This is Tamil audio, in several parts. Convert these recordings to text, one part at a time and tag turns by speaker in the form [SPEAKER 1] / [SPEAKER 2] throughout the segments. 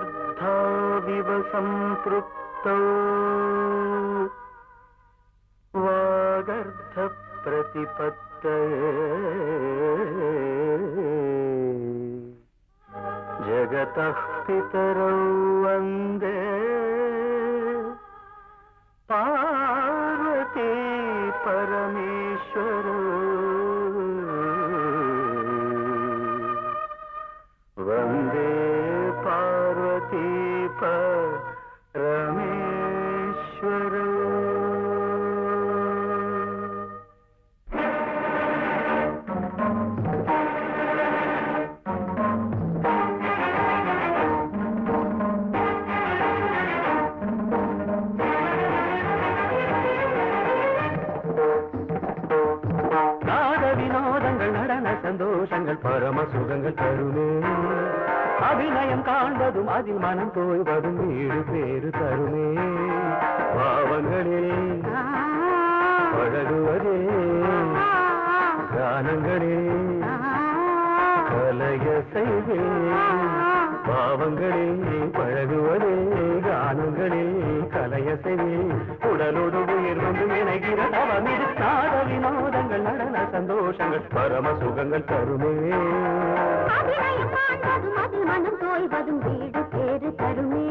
[SPEAKER 1] वागर्धाविव सम्पृक्तौ वागर्धप्रतिपत्तये जगतः पितरौ वन्दे पार्वती परमेश्वरौ वन्दे पार्वती परमेश्वरौ। சந்தோஷங்கள் பரம சுகங்கள் தருமே அபிநயம் காண்பதும் அதில் மனம் தோய்வதும் வீடு பேரு தருமே பாவங்களே பழகுவதே கானங்களே கலைய செய்வே பாவங்களே பழகுவதே கானங்களே கலைய செய்வே உடலோடு உயிர் வந்து இணைகிற தவமிது நாட வினோதங்கள் நடன சந்தோஷங்கள் பரம சுகங்கள் தருமே மனம் தோய்வதும் வீடு பேரு தருமே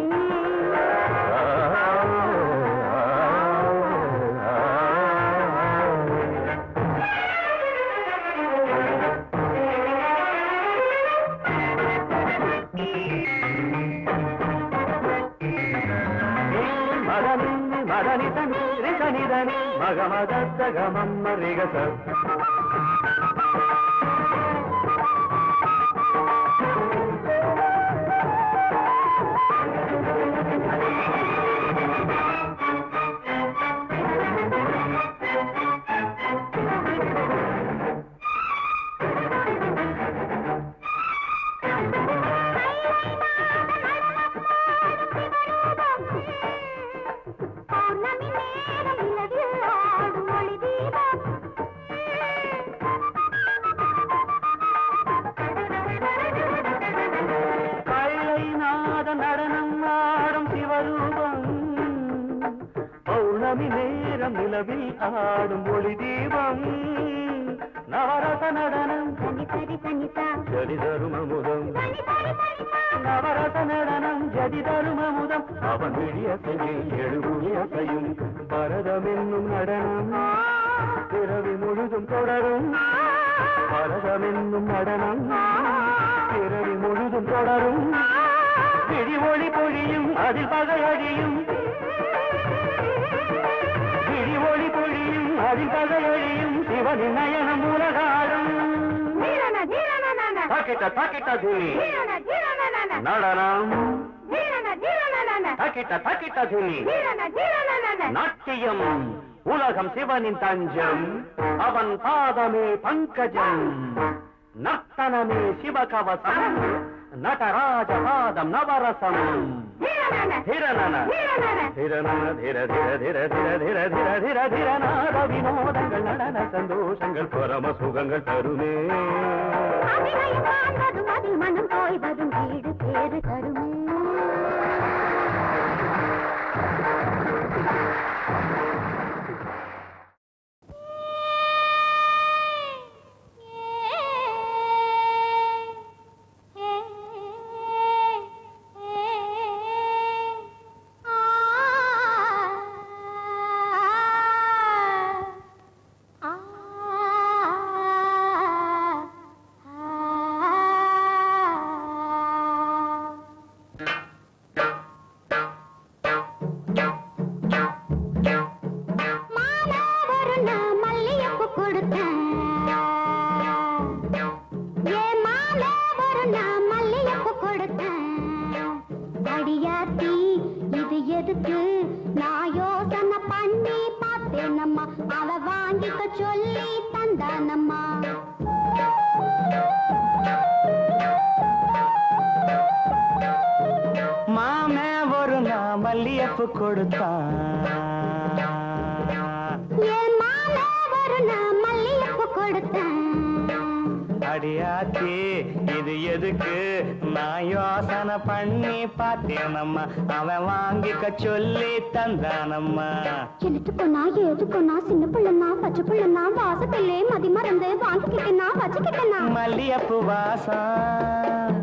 [SPEAKER 1] மதனிதனி மகமதத்தகமம் மரிகச நிலவில் ஆடும் ஒளி தீபம் நவரச நடனம் ஜதி தருமமுதம் நவரச நடனம் ஜதி தருமமுதம் அவன் விழியசையில் எழுபுயசையும் பரதம் என்னும் நடனம் பிறவி முழுதும் தொடரும் பரதம் என்னும் நடனம் பிறவி முழுதும் தொடரும் பிடி ஒளி பொழியும் அதில் பகை அழியும் ஒளி பொழியும் அதிபகையொழியும் சிவனின் நயனம் உலகாடும் தக்கிட்ட தக்கிட்ட துணி நடனம் தக்கிட்ட தக்கிட்ட துணி நாட்டியம் உலகம் சிவனின் தஞ்சம் அவன் பாதமே பங்கஜம் நர்த்தனமே சிவகவசம் நடராஜ பாதம் நவரசம் வினோதங்கள் நடன சந்தோஷங்கள் பரம சுகங்கள் தருமே மனம் தோய்வதும் வீடு பேரு தருமே மல்லியப்பு கொடுத்தான் அடியாத்தி இது எதுக்கு நான் யோசனை பண்ணி பார்த்தேனம்மா அவன் வாங்கிக்க சொல்லி தந்தானம்மா
[SPEAKER 2] எழுத்துக்கொன்னா ஏதுக்கொன்னா சின்ன பிள்ளைனா பச்சை பிள்ளைனா வாசத்திலே மதி மறந்து வாங்கிக்கிட்டனா வச்சுக்கிட்டனா
[SPEAKER 1] மல்லியப்பு வாசம்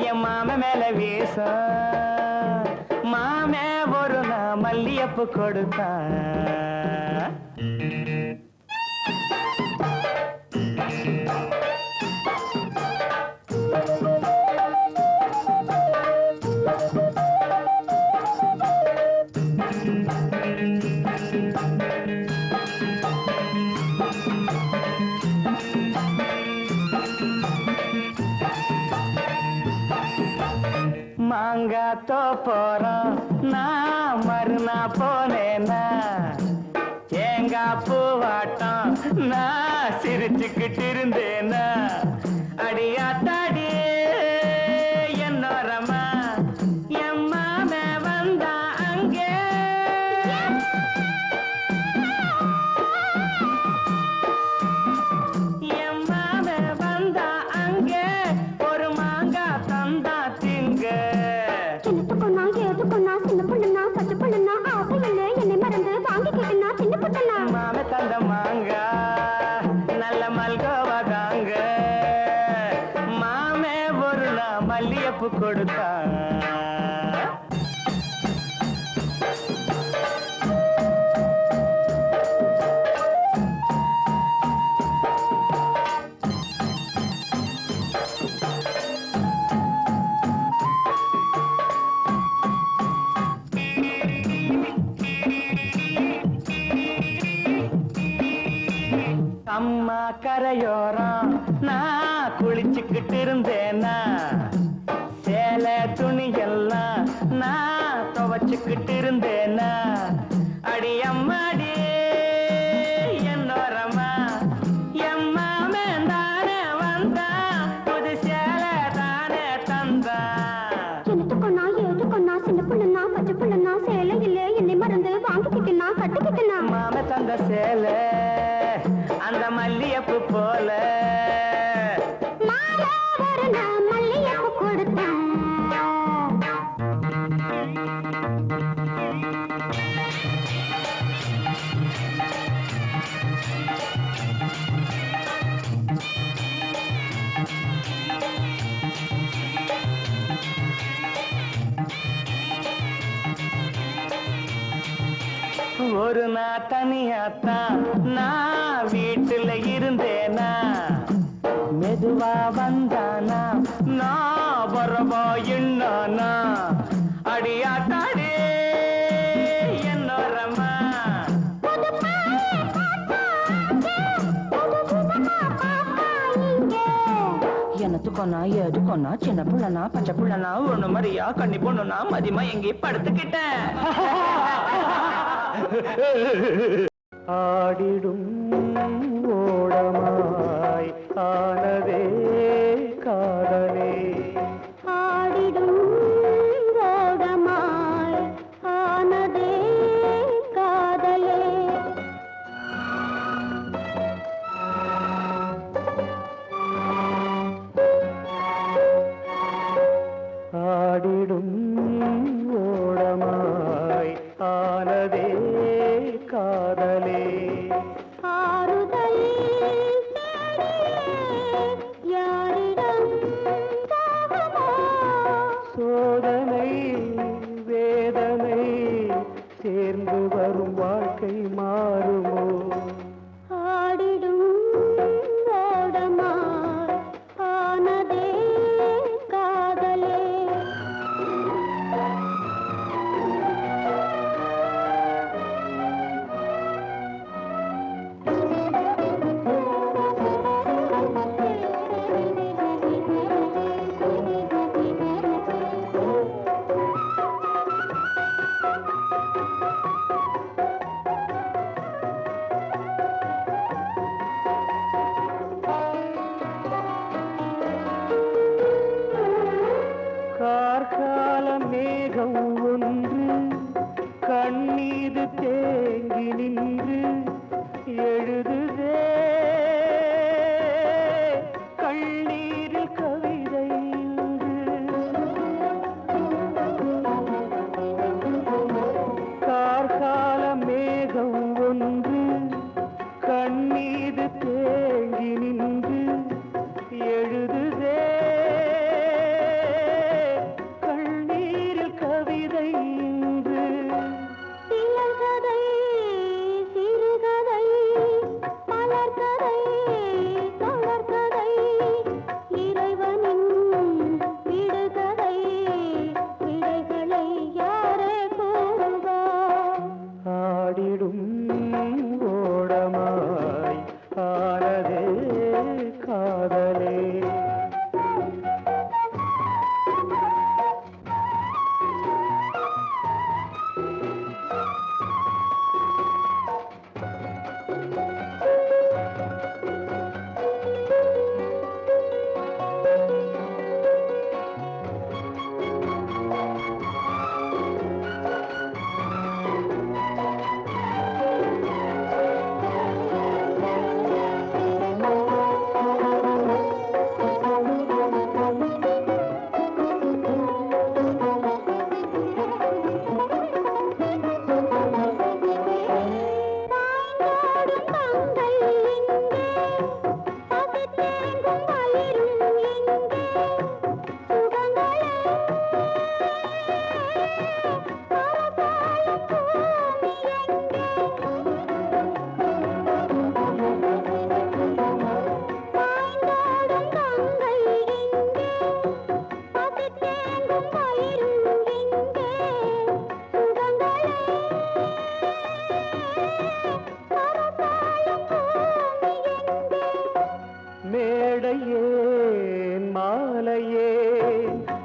[SPEAKER 1] என் மாம மேல வீசம் மாமே ஒரு நான் மல்லியப்பு கொடுத்தான் மாங்காத்தோ போறோம் நான் மறுநா போனேன்னா ஏங்கா பூவாட்டம் நான் சிரிச்சுக்கிட்டு இருந்தேனா அடியாத்தாடி என்னோரமா என் மாமே வந்தா அங்கே என் மாமே வந்தா அங்கே ஒரு மாங்கா தந்தா திங்க
[SPEAKER 2] எழுத்துக்கொன்னா ஏதுக்கொன்னா சின்ன பிள்ளைனா பச்சை பிள்ளைனா ஆசையிலே என்னை மறந்து வாங்கிக்கிட்டனா சின்ன பிள்ளைனா
[SPEAKER 1] மாமே தந்த மாங்கா நல்ல மல்கோவா தாங்க மாமே ஒரு நான் மல்லியப்பு கொடுத்தா அம்மா கரையோரம் நான் குளிச்சுக்கிட்டு இருந்தேனா சேலை துணியெல்லாம் நான் துவச்சுக்கிட்டு இருந்தேனா அடி அம்மாடி என்னோரமா எம்மாமே தானே வந்தா புது சேலை தானே தந்தா
[SPEAKER 2] எழுத்துக்கொன்னா ஏதுக்கொன்னா சின்ன பிள்ளைனா பச்சை பிள்ளைனா சேலையிலே என்னை மறந்து வாங்கிக்கிட்டனா கட்டிக்கிட்டனா
[SPEAKER 1] மாமே தந்த சேலை அந்த மல்லியப்பு போல
[SPEAKER 2] மாலை ஒரு நான் மல்லியப்பு கொடுத்தேன்
[SPEAKER 1] ஒரு நாள் தனியாத்தான் நான் வீட்டுல இருந்தேனா மெதுவா வந்தானா நான் வரவா என்னானா அடியாத்தாடே என்னோரமா எனத்துக்கொன்னா எதுக்கொன்னா சின்ன புள்ளனா பச்சை புள்ளனா ஒண்ணு மாதிரியா கண்ணி பொண்ணுனா மதியமா எங்கே படுத்துக்கிட்டேன் ஆடிடும் ஓடமாய் ஆனதே காதலே
[SPEAKER 2] ஆடிடும் ஓடமாய் ஆனதே காதலே
[SPEAKER 1] ஆடிடும் ஓடமாய் ஆனதே காதலே
[SPEAKER 2] ஆறுதல் யார்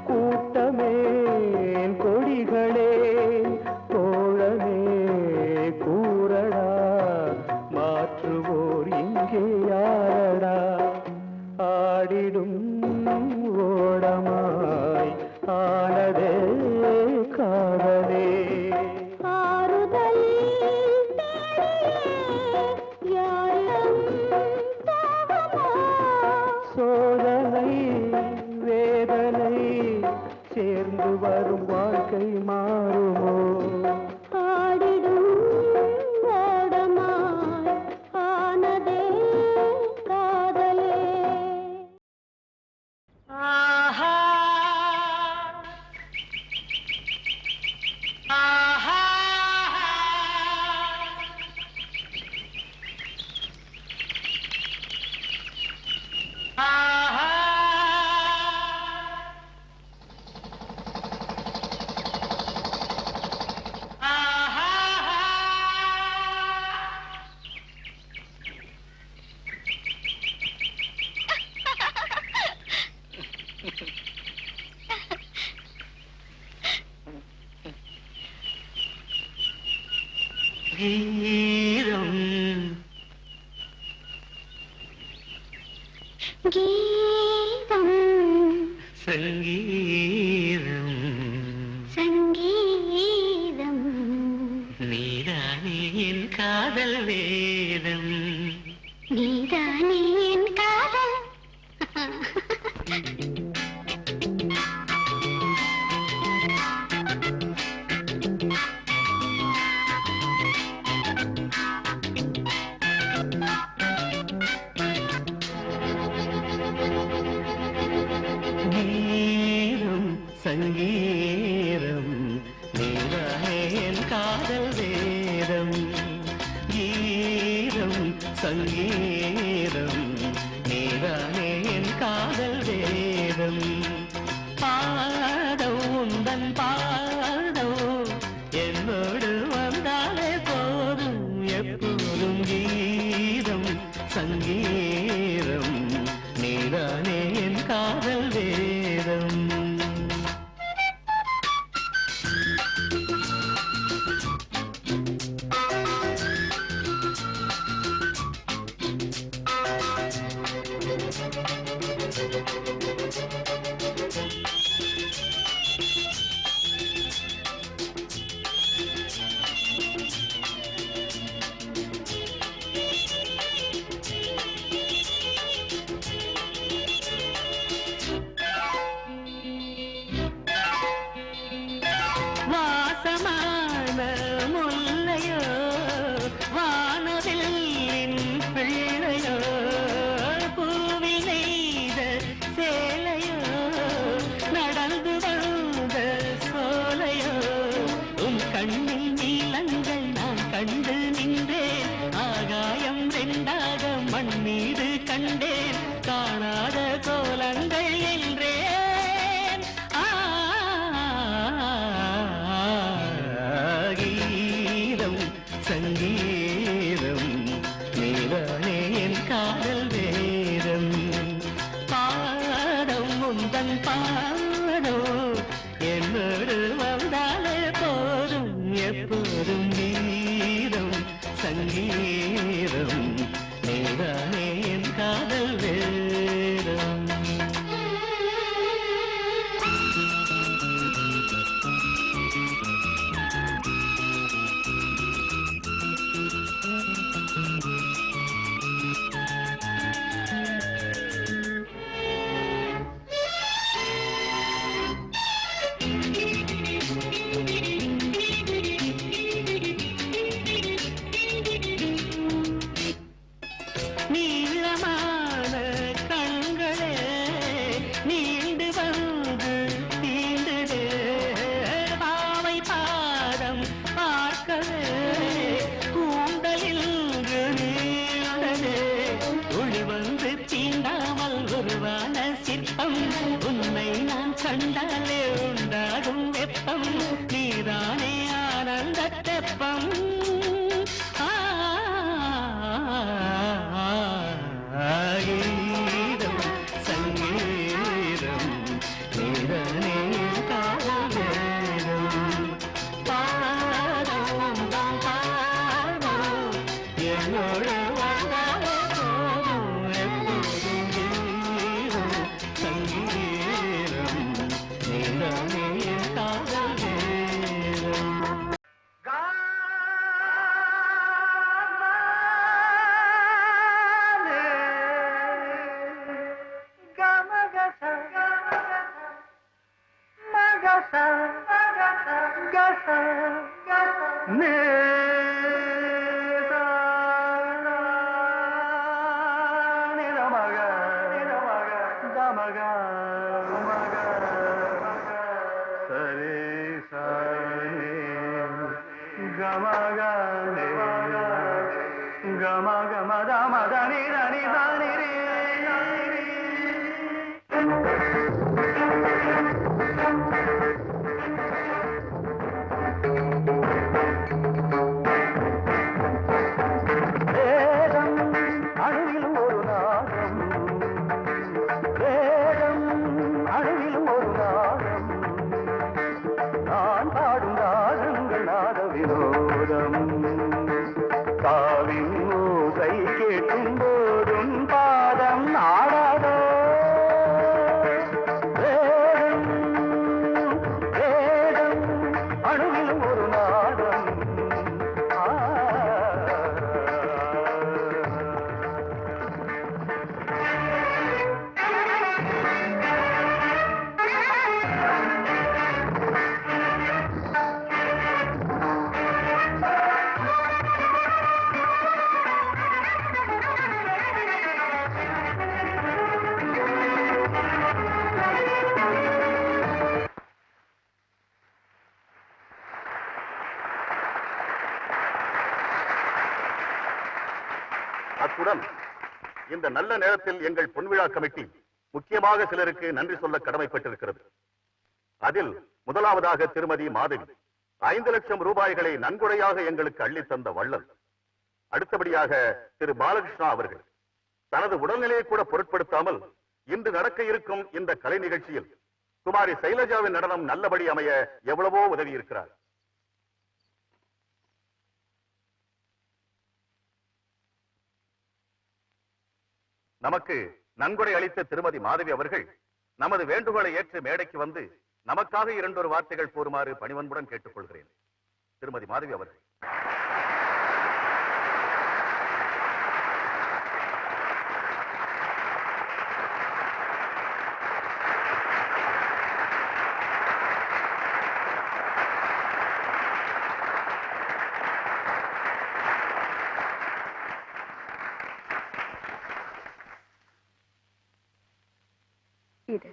[SPEAKER 3] கூட்டமே கொடிகளே தோழமே கூறடா மாற்றுவோர் இங்கே யாரடா ஆடிடும் ஓடமாய் ஆனதே காதலே
[SPEAKER 2] ஆறுதல் யாரும்
[SPEAKER 3] சோதனை வேதனை சேர்ந்து வரும் வாழ்க்கை மாறுமோ
[SPEAKER 2] ஆடிடும் ஓடமாய் ஆனதே காதலே
[SPEAKER 1] ஆஹா ஆஹா ஆஹா கீதம்
[SPEAKER 2] கீதம்
[SPEAKER 3] சங்கீதம்
[SPEAKER 2] சங்கீதம்
[SPEAKER 3] நீதானே என் காதல் வேதம்
[SPEAKER 2] நீதானே என் காதல்
[SPEAKER 3] கீதம் சங்கீதம் நீதானே என் காதல் வேதம் கீதம் சங்கீதம் நீதானே என் காதல் வேதம் பாதம் உந்தன் பாதம் என்னோடு வந்தாலே போதும் எப்போதும் கீதம் சங்கீதம் நீதானே என் காதல் வேதம் வாசமான முல்லையோ வானவில்லின் பிள்ளையோ பூவில் நெய்த சேலையோ நடந்து வந்த சோலையோ உன் கண்ணில் நீலங்கள் நான் கண்டு நின்றேன் ஆகாயம் ரெண்டாக மண் மீது கண்டேன் காணாத கோலங்கள் என்றேன் கீதம் சங்கீதம் நீதானே என் காதல் வேதம் பாடம் உந்தன் பாடோ என்னோடு வந்தாலே போதும் எப்போதும் கீதம் சங்கீதம் நீதானே என் காதல் வேதம் நீளமான கண்களே நீண்டு வந்து தீண்டுதே பாவை பாதம் பார்க்கவே கூந்தலில் நீண்டதே ஒளி வந்து தீண்டாமல் உருவான சிற்பம் உன்னை நான் கண்டாலே உண்டாகும் வெப்பம் நீதானே ஆனந்த தெப்பம் கீதம் சங்கீதம்
[SPEAKER 4] அத்துடன் இந்த நல்ல நேரத்தில் எங்கள் பொன்விழா கமிட்டி முக்கியமாக சிலருக்கு நன்றி சொல்ல கடமைப்பட்டிருக்கிறது. அதில் முதலாவதாக திருமதி மாதவி 5 லட்சம் ரூபாய்களை நன்கொடையாக எங்களுக்கு அள்ளித் தந்த வள்ளல். அடுத்தபடியாக திரு பாலகிருஷ்ணா அவர்கள் தனது உடல்நிலையை கூட பொருட்படுத்தாமல் இன்று நடக்க இருக்கும் இந்த கலை நிகழ்ச்சியில் குமாரி சைலஜாவின் நடனம் நல்லபடி அமைய எவ்வளவோ உதவி இருக்கிறார். நமக்கு நன்கொடை அளித்த திருமதி மாதவி அவர்கள் நமது வேண்டுகோளை ஏற்று மேடைக்கு வந்து நமக்காக 2 வார்த்தைகள் கூறுமாறு பணிவன்புடன் கேட்டுக்கொள்கிறேன். திருமதி மாதவி அவர்கள்.
[SPEAKER 2] இது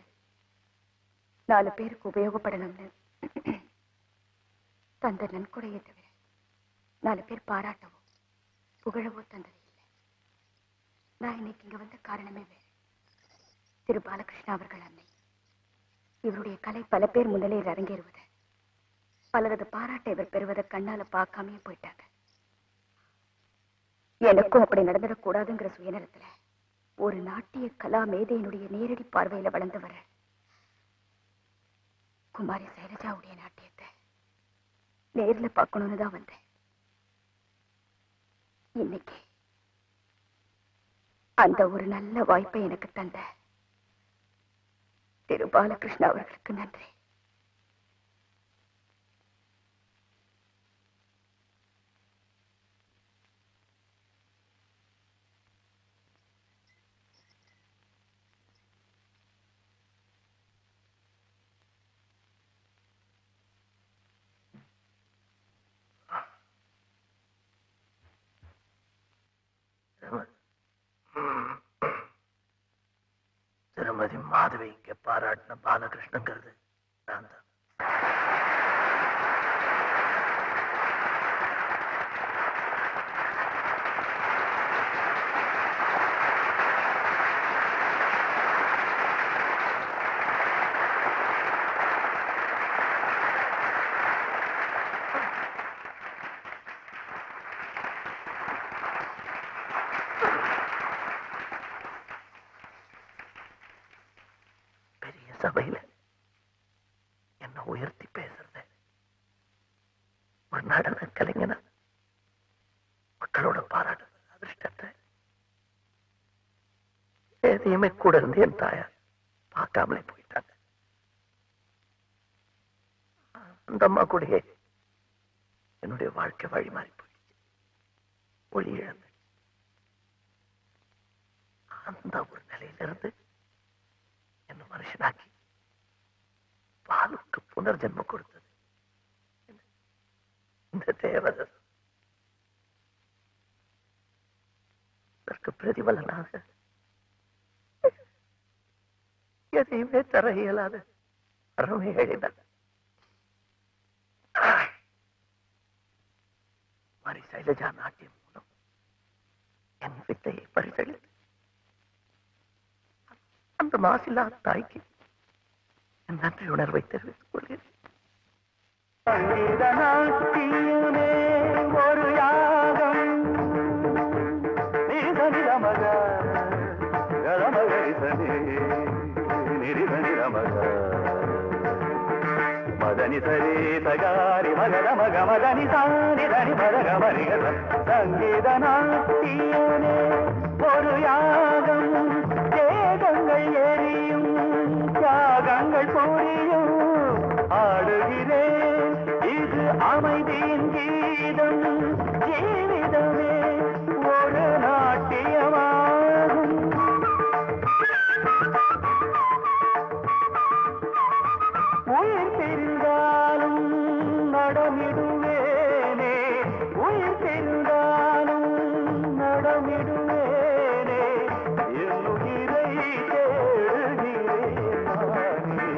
[SPEAKER 2] 4 பேருக்கு உபயோகப்படணும்னு தந்த நன்கொடையை தவிர 4 பேர் பாராட்டவோ புகழவோ தந்தது இல்லை. நான் இன்னைக்கு இங்க வந்த காரணமே வேறு. திரு பாலகிருஷ்ணா அவர்கள் அன்னை இவருடைய கலை பல பேர் முன்னிலையில் அரங்கேறுவதை, பலரது பாராட்டை இவர் பெறுவதை கண்ணால பார்க்காமே போயிட்டாங்க. எனக்கும் அப்படி நடந்துடக்கூடாதுங்கிற சுயநலத்துல ஒரு நாட்டிய கலா மேதையினுடைய நேரடி பார்வையில வளர்ந்து வர குமாரி சைலஜாவுடைய நாட்டியத்தை நேர்ல பார்க்கணும்னு தான் வந்தேன். இன்னைக்கு அந்த ஒரு நல்ல வாய்ப்பை எனக்கு தந்த திரு பாலகிருஷ்ணா அவர்களுக்கு நன்றி.
[SPEAKER 5] திருமதி மாதவி இங்க பாராட்டின பாலகிருஷ்ணங்கிறது நான் தான். சபையில என்ன உயர்த்தி பேசுறது, ஒரு நடன கலைஞனா மக்களோட பாராட்டு அதிர்ஷ்டத்தை எதையுமே கூட இருந்து என் தாயார் பார்க்காமலே போயிட்டாங்க. அந்த அம்மா கூடயே என்னுடைய வாழ்க்கை வழி மாறி போயிடுச்சு, ஒளி இழந்து. அந்த ஒரு நிலையிலிருந்து என்ன மனுஷனாக்கி பாலுக்கு புனர்ஜென்மம் கொடுத்தது இந்த தேவதை. அதற்கு பிரதிபலனாக எதையுமே தர இயலாத அறமே எழுந்தார். மாரி சைலஜா நாட்டியம் மூலம் என் வித்தையை பரிசளித்து அந்த மாசில்லாத தாய்க்கு என் நன்றி உணர்வை தெரிவித்துக் கொள்கிறேன். ஒரு யாகம் மதனி சரி சகாரி மகத மக மதனி சாரி தனி மதக மரிகத சங்கீத நாட்டியனே ஒரு யாகம் தேகங்கள் எரியும் தியாகங்கள் புரியும் ஆடுகிறேன் இது அமைதியின் கீதம் ஜீவிதமே ஒரு நாட்டியமாகும். உயிர் தெரிந்தாலும் நடமிடுவேனே உயிர் தெரிந்தாலும் நடமிடுவேனே என் உயிரை தேடுகிறேன் நானே.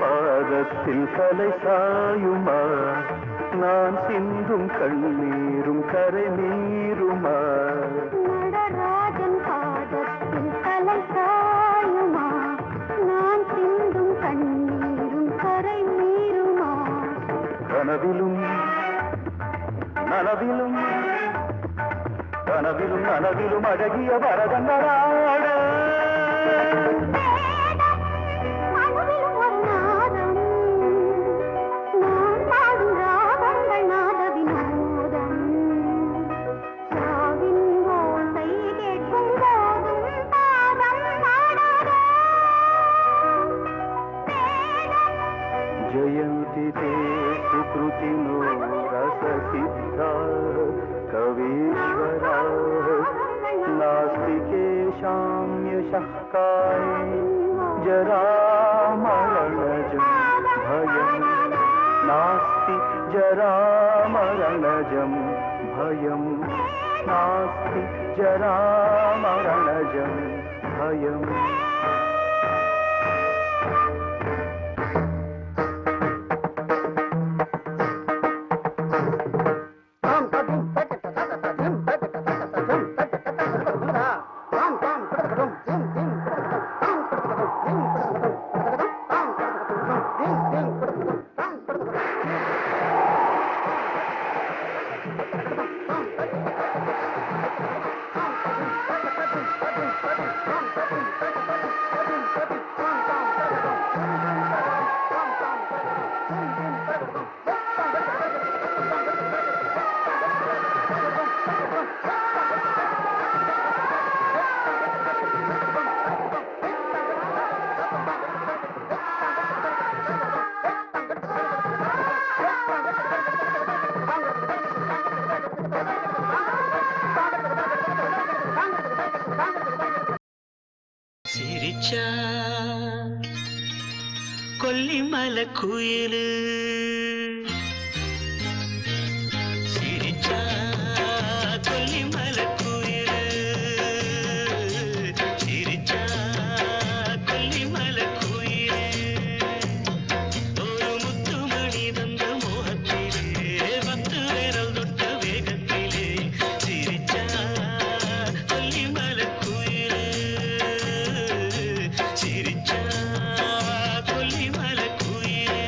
[SPEAKER 5] பாதத்தில் கலை சாயுமா நான் சிந்தும் கண்ணீரும் கரை நீருமா. நடராஜன் பாதத்தில் கலை சாயுமா நான் சிந்தும் கண்ணீரும் கரை நீருமா. கனவிலும் நனவிலும் கனவிலும் நனவிலும் அழகிய பரதங்களாட जयन्ति ते सुकृतिनो रससिद्धा कवीश्वरा नास्ति केषाम्यशः काये जरामरणजं भयं नास्ति जरामरणजं भयं नास्ति जरामरणजं भयम्.
[SPEAKER 3] கொல்லிமலை குயிலு சிரிச்சா கொல்லிமலை குயிலு சிரிச்சா கொல்லிமலை குயிலு ஒரு முத்துமணி தந்த மோகத்திலே பத்து விரல் தொட்ட வேகத்திலே சிரிச்சா கொல்லிமலை குயிலு சிரிச்சா கொல்லிமலை குயிலு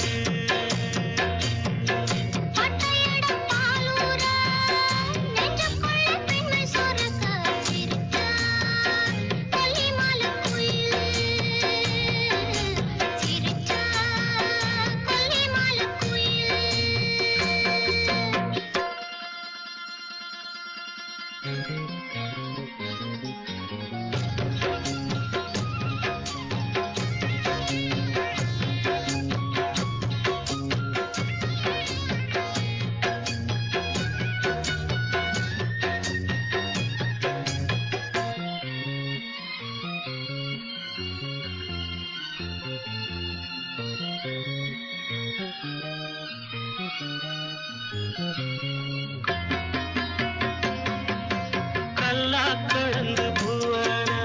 [SPEAKER 3] கல்லா கலந்து பூவானா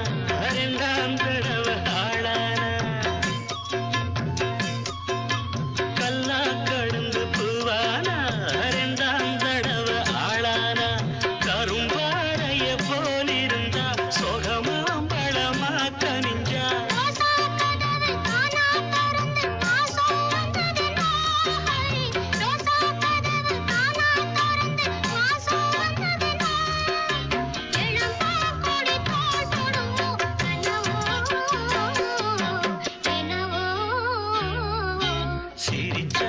[SPEAKER 3] ரெண்டாம் தடவை ஆளானா கல்லா கலந்து பூவானா ரெண்டாம் தடவை ஆளானா கரும்பாறைய போலிருந்தா சொகமாம்பழமா கனிஞ்சா சிரிச்சா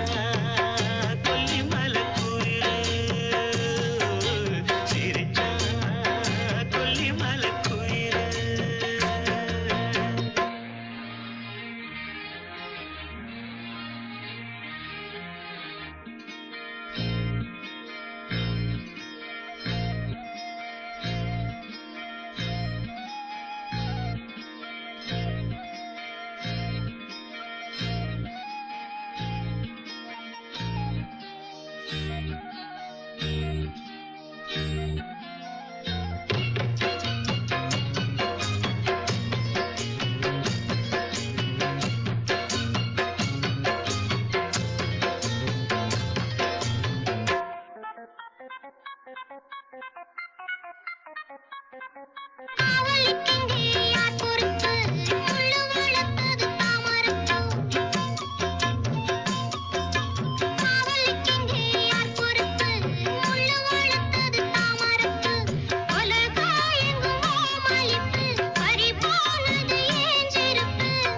[SPEAKER 3] கொல்லிமலை குயிலு சிரிச்சா கொல்லிமலை குயிலு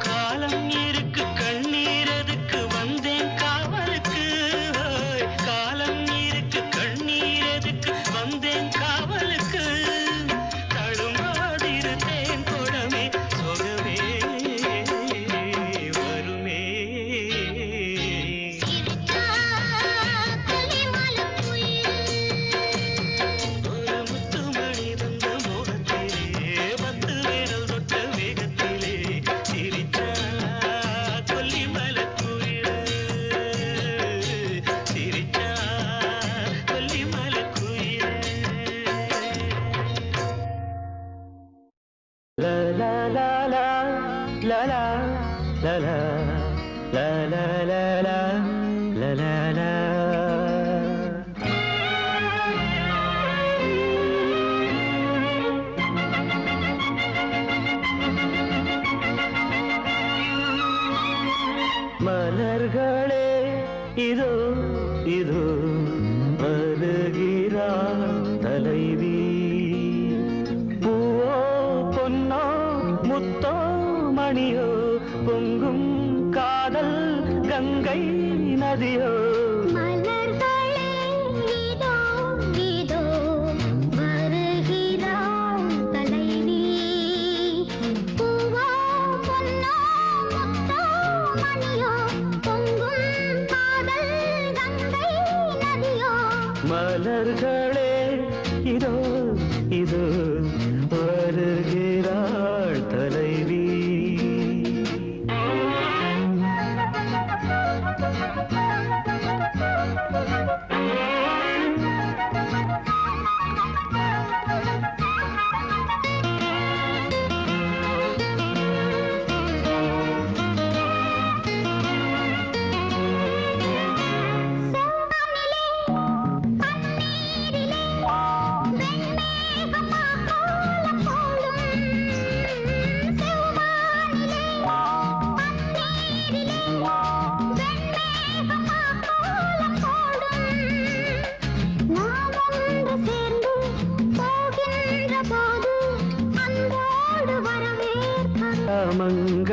[SPEAKER 3] காலம் இருக்கு கண்ணீரதுக்கு வந்தேன் காவலுக்கு காலம் இருக்கு கண்ணீரதுக்கு வந்தேன் காவலுக்கு தழும்பாதிரு தேன் குடமே சொகமே வருமே ஒரு முத்துமணி தந்த மோகத்திலே பத்து விரல் தொட்ட வேகத்திலே சிரிச்சா கொல்லிமலை குயிலு சிரிச்சா கொல்லிமலை குயிலு
[SPEAKER 5] La la la la la la la la la la la la la la la. மலர்களே இதோ இதோ வருகிறாள் தலைவி பூவோ பொன்னோ முத்தோ மணியோ பொங்கும் காதல் கங்கை நதியோ மலர்களே இதோ இதோ வருகிறாள் தலைவி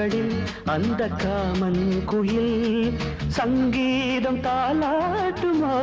[SPEAKER 5] கண்களில் அந்த காமன் குயில் சங்கீதம் தாலாட்டுமோ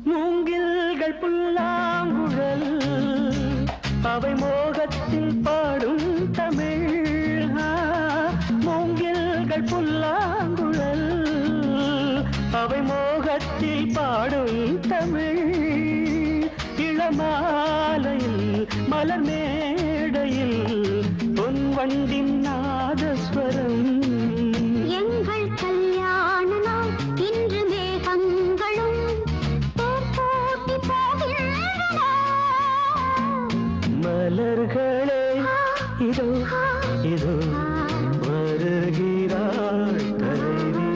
[SPEAKER 5] மூங்கில்கள் புல்லாங்குழல் அவை மோகத்தில் பாடும் தமிழ் மூங்கில்கள் புல்லாங்குழல் அவை மோகத்தில் பாடும் தமிழ் இளமாலையில் மலர் மேடையில் பொன் வண்டின் நாதஸ்வரம் மலர்களே இதோ இதோ வருகிறாள் தலைவி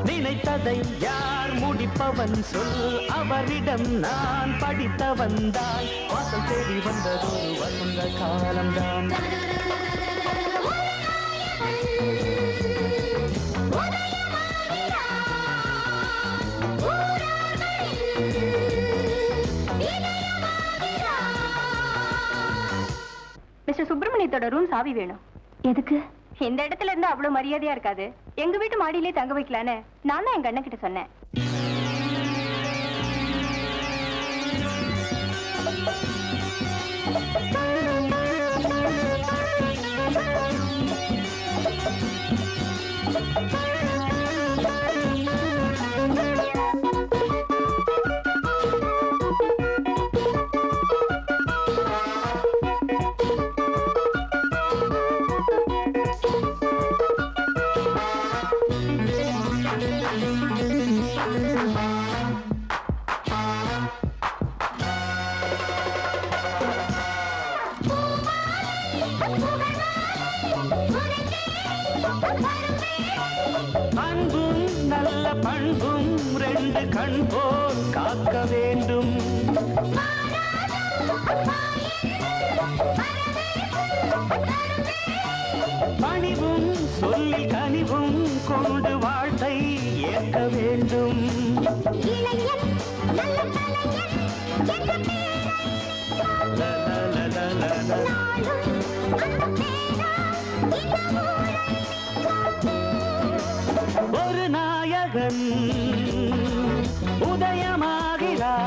[SPEAKER 5] நினைத்ததை யார் முடிப்பவன் சொல் அவரிடம் நான் படித்தவன் தான் வாசல் தேடி வந்ததொரு வசந்த காலம்தான்
[SPEAKER 2] மிஸ்டர் சுப்பிரமணியத்தோட ரூம் சாவி வேணும். எதுக்கு? இந்த இடத்துல இருந்து அவ்வளவு மரியாதையா இருக்காது. எங்க வீட்டு மாடியிலே தங்க வைக்கலான்னு நான் தான் எங்க அண்ணன் கிட்ட சொன்னேன். அன்பும் நல்ல பண்பும் ரெண்டு கண் போல் காக்க வேண்டும். பணிவும் சொல்லில் கனிவும் கொண்டு வாழ்த்தை ஏற்க வேண்டும். ஒரு நாயகன் உதயமாகிறார்.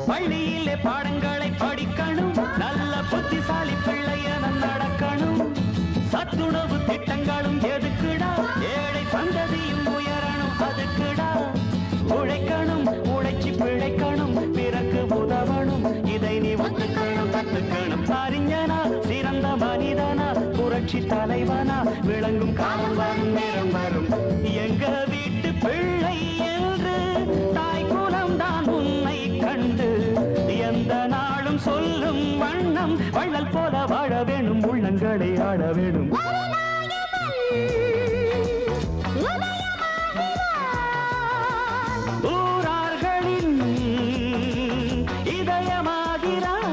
[SPEAKER 5] பள்ளியிலே பாடங்களை படிக்கணும், நல்ல புத்திசாலி பிள்ளையன நடக்கணும். சத்துணவு திட்டங்களும் எதுக்குடா, ஏழை சந்ததியும் உயரணும் அதுக்குடா. உழைக்கணும், உழைச்சி பிழைக்கணும், பிறகு உதவணும், இதை நீ ஒத்துக்கணும் கத்துக்கணும். அறிஞனா, சிறந்த மனிதனா, புரட்சி தலைவனா, விளங்கும் காலம் வரும் நேரம் வரும். எங்க வீட்டு பிள்ளை என்று தாய் குலம் தான் உன்னை கண்டு எந்த நாளும் சொல்லும் வண்ணம் வள்ளல் போல வாழ வேணும், உள்ளங்களை ஆட வேணும். ஊரார்களின் இதயமாகிறான்.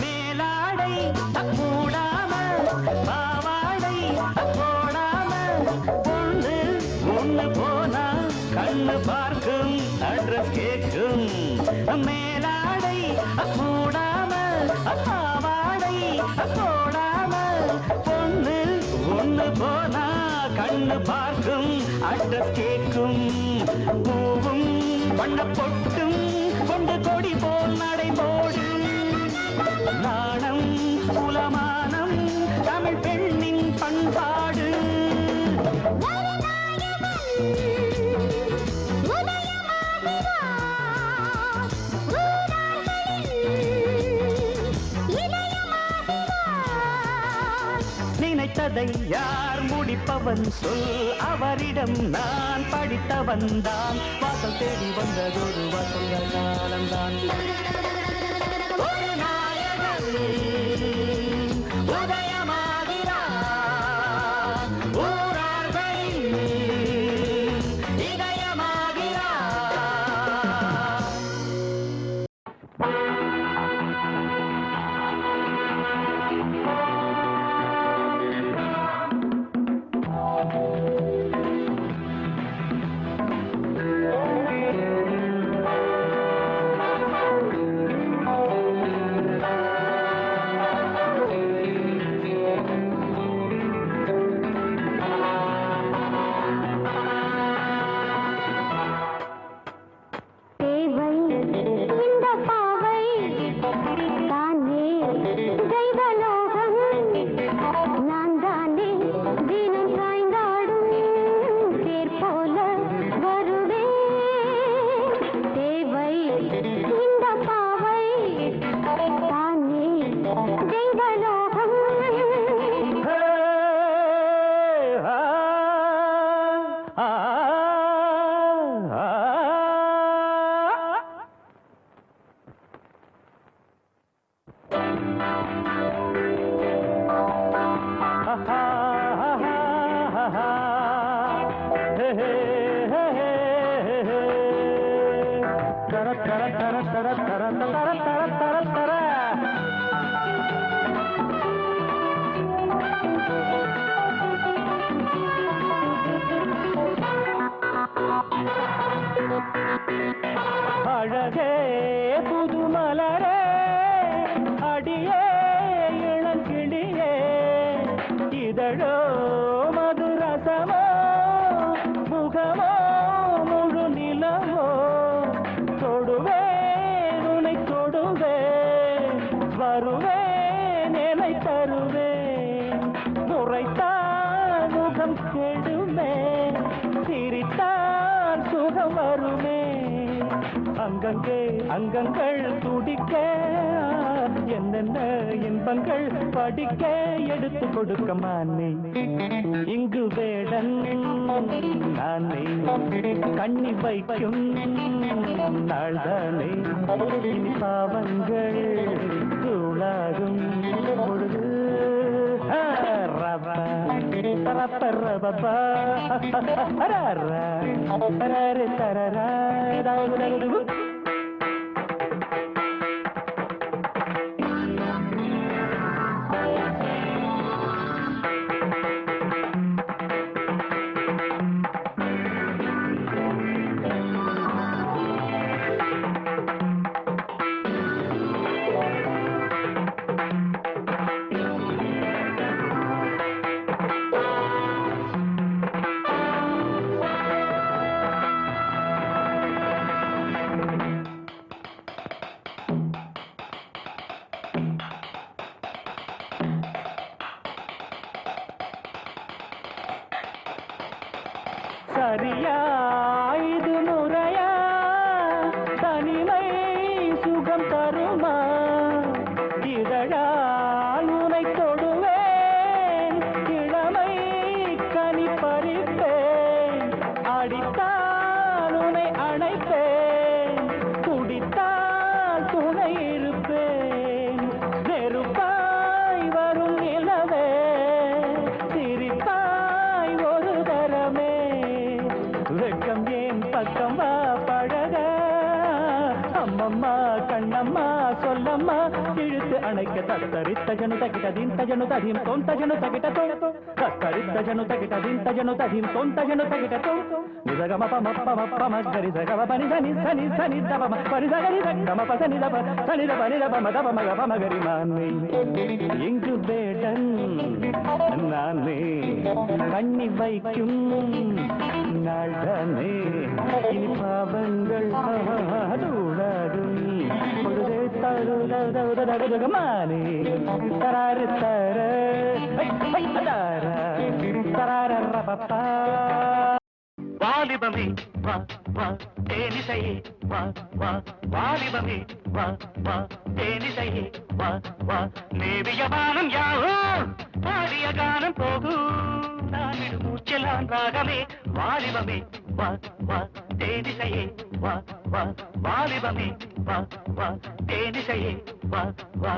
[SPEAKER 5] மேலாடை மூடாம, பாவாடை போடாம, பொண்ணு ஒண்ணு போனா கண்ணு பார்க்கும், அட்ரஸ் கேட்கும். மேலாடை மூடாம, பாவாடை போடாம, பொண்ணு ஒண்ணு போனா கண்ணு பார்க்கும், அட்ரஸ் கேட்கும். பூவும் வண்ண பொட்டும் கொண்டு கொடி போல் நடைபோடு, நாணம் குலமானம் தமிழ் பெண்ணின் பண்பாடு. நினைத்ததை யார் முடிப்பவன் சொல், அவரிடம் நான் படித்தவன் தான். வாசல் தேடி வந்ததொரு வசந்த காலம்தான். ஒரு நாயகன் உதயமாகிறான், ஊரார்களின் இதயமாகிறான். அழகே புதுமலரே, அடியே இளங்கிளியே, இதழோ மதுரசமோ, முகமோ முழு நிலமோ, தொடுவேன் உனை தொடுவேன், வருவேன் என்னை தருவேன். முறைத்தான் முகம் கெடுமே, சிரித்தான் சுகம் வருமே. அங்கங்கே அங்கங்கள் துடிக்க, என்னென்ன இன்பங்கள் படிக்க, எடுத்து கொடுக்க மானே இங்கு வேடன் நானே. கண்ணி வைக்கும் நாள்தானே, இனி பாவங்கள் தூளாகும் பொழுது. ரவா ரப்பரபா ரரே தரரா. சரியா இது முறையா தனிமை சுகம் தருமா இதழால் உனை தொடுவேன் இளமை கனி பறிப்பேன் அடித்தால் உனை அணைப்பேன் குடித்தால் துணை இருப்பேன் நெருப்பாய் வரும் நிலவே சிரிப்பாய் ஒரு தரமே வெட்கம் ஏன் பக்கம் வா பழக அம்மம்மா கண்ணம்மா சொல்லம்மா இழுத்து அணைக்க தத்தரித்த ஜனு தகிட்டதீன் தஜனு ததீம் தோம் தஜனு தகிட்ட தோம் தத்தரித்த ஜனு தகிட்டதீன் தஜனு ததீம் தோம் தஜனு தகிட்ட தோம் நிதகம பம பம பம கரி சகம பனி சனி சனி சனி தபம பனி சகரி சங்கம பசனி தப சனி தப நி தப மத பம பம கரி மானே இங்கு வேடன் நானே கண்ணி வைக்கும் நாள்தானே இனி பாவங்கள் தூடாடும் பொழுதே தருதமானே தராரு தர தராரப்பா
[SPEAKER 3] வாலிபமே வா வா தேனிசையே வா வா வாலிபமே வா வா தேனிசையே வா வா நேவிய வானம் யாவோ பாடிய கானம் போகும் நானிடு மூச்செல்லாம் ராகமே வாலிபமே வா வா தேனிசையே வா வா வாலிபமே வா வா தேனிசையே வா வா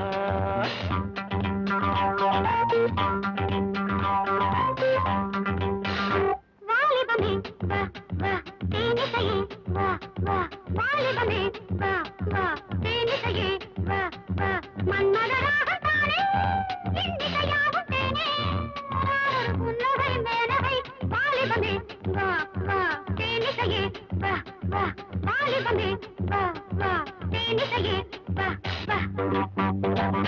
[SPEAKER 2] வாலிபமே வா வா தேனிசையே வா வா வாலிபமே வா வா தேனிசையே வா வா மன்மதராக தானே இந்திசையாகும் தேனே ஒரு புன்னகை மேனகை வாலிபமே வா வா தேனிசையே வா வா வாலிபமே வா வா தேனிசையே வா வா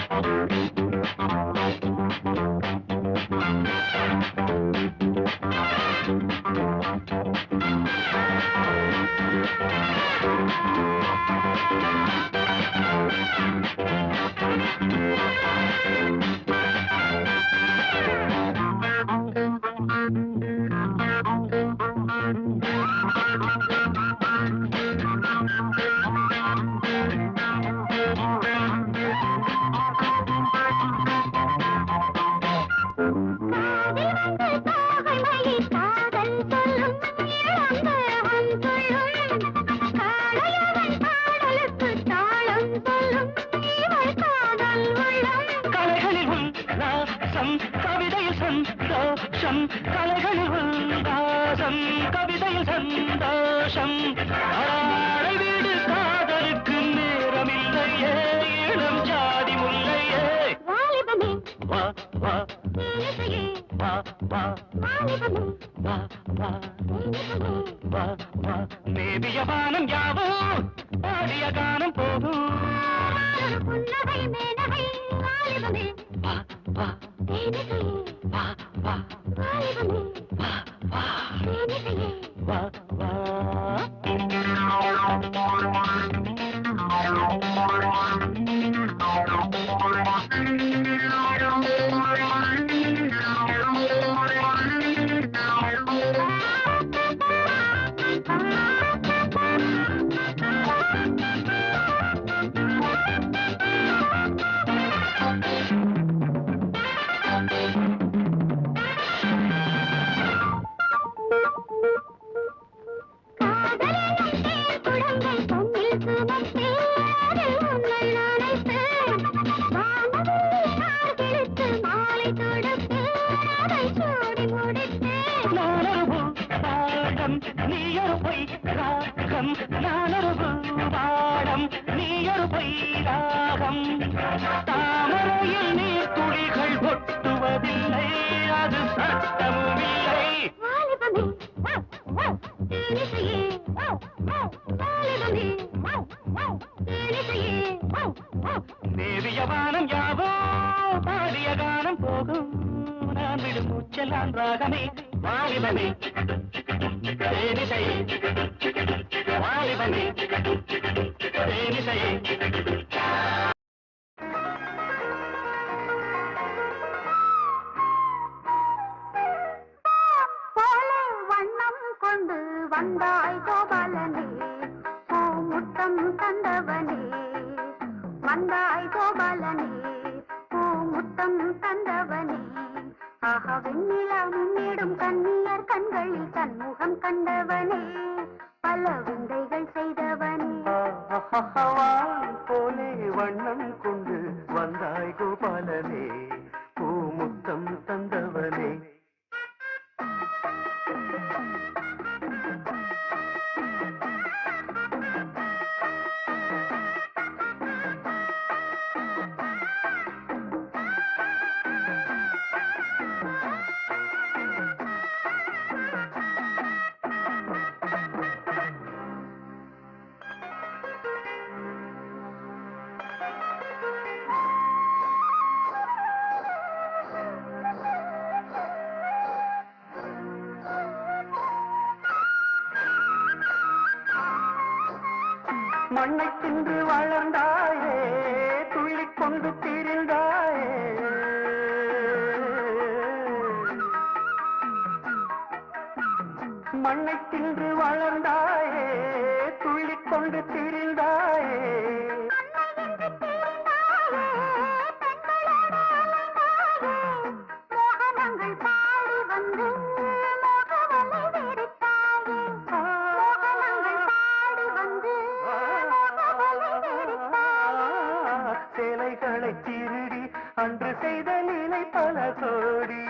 [SPEAKER 3] கலைகளில் உல்லாசம் கவிதையில் சந்தோஷம் ஆடை வீடு காதலுக்கு நேரமில்லையே இளம் ஜாதி முல்லையே
[SPEAKER 2] வாலிபமே
[SPEAKER 3] வா வா
[SPEAKER 2] தேனிசையே
[SPEAKER 3] வா வா
[SPEAKER 2] வாலிபமே
[SPEAKER 3] வா வா
[SPEAKER 2] தேனிசையே
[SPEAKER 3] வா வா நேவிய வானம் யாவோ பாடிய கானம் போகும்
[SPEAKER 2] ஒரு புன்னகை மேனகை வாலிபமே
[SPEAKER 3] வா வா
[SPEAKER 2] தேனிசையே
[SPEAKER 3] வா வா
[SPEAKER 2] வாலிபமே
[SPEAKER 3] வா வா
[SPEAKER 2] தேனிசையே
[SPEAKER 3] வா வா நீயொரு பொய் ராகம் நானொரு பாடம் நீயொரு பொய் ராகம் தாமரையில் நீர் துளிகள் ஒட்டுவதில்லை அது சட்டமும் இல்லை
[SPEAKER 2] வாலிபமே தேனிசையே வாலிபமே தேனிசையே
[SPEAKER 3] நேவிய வானம் யாவோ பாடிய கானம் போகும் நான் விடும் மூச்செல்லாம் ராகமே வாலிபமே தேனிசையே வாலிபமே தேனிசையே
[SPEAKER 2] போலே வண்ணம் கொண்டு வந்தாய் கோபாலனே, பூமுத்தம் தந்தவனே. வந்தாய் கோபாலனே, பூமுத்தம் தந்தவனே. ஆஹா வெண்ணிலா முன்னிடும் கண்ணியர் கண்களில் தன்முகம் கண்டவனே, பல விந்தைகள் செய்தவனே.
[SPEAKER 5] போலே வண்ணம் கொண்டு வந்தாய் கோபாலனே, பூமுத்தம் தந்தவனே. மண்ணை தின்று வளர்ந்தாயே, துள்ளிக் கொண்டு திரிந்தாயே. மண்ணை தின்று வளர்ந்தாயே, துள்ளிக் கொண்டு திரிந்தாயே.
[SPEAKER 2] மோகனங்கள் பாடி வந்து மோகவலை வெடித்தாயே. மோகனங்கள் பாடி வந்து
[SPEAKER 5] சேலைகளை திருடி அன்று செய்த நிலை பல கோடி.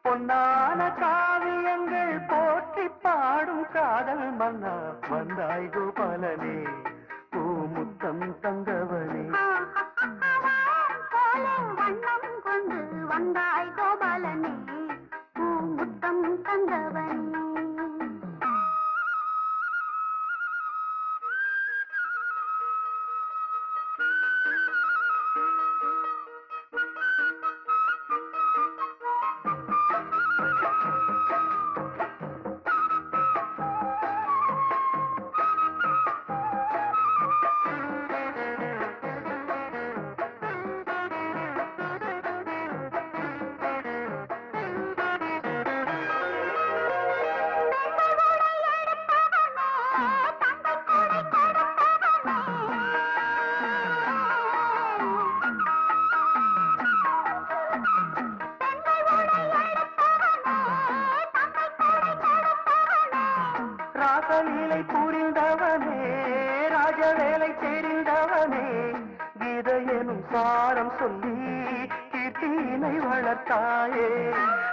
[SPEAKER 5] பொன்னான காவியங்கள் போற்றி பாடும் காதல் மன்னா, வந்தாய் கோபாலனே, பூமுத்தம் தந்தவனே.
[SPEAKER 2] போலே வண்ணம் கொண்டு வந்தாய் கோபாலனே, பூமுத்தம் தந்தவனே.
[SPEAKER 5] ராசலீலை புரிந்தவனே, ராஜவேலை தெரிந்தவனே. கீதை எனும் சாரம் சொல்லி கீர்த்தியினை வளர்த்தாயே.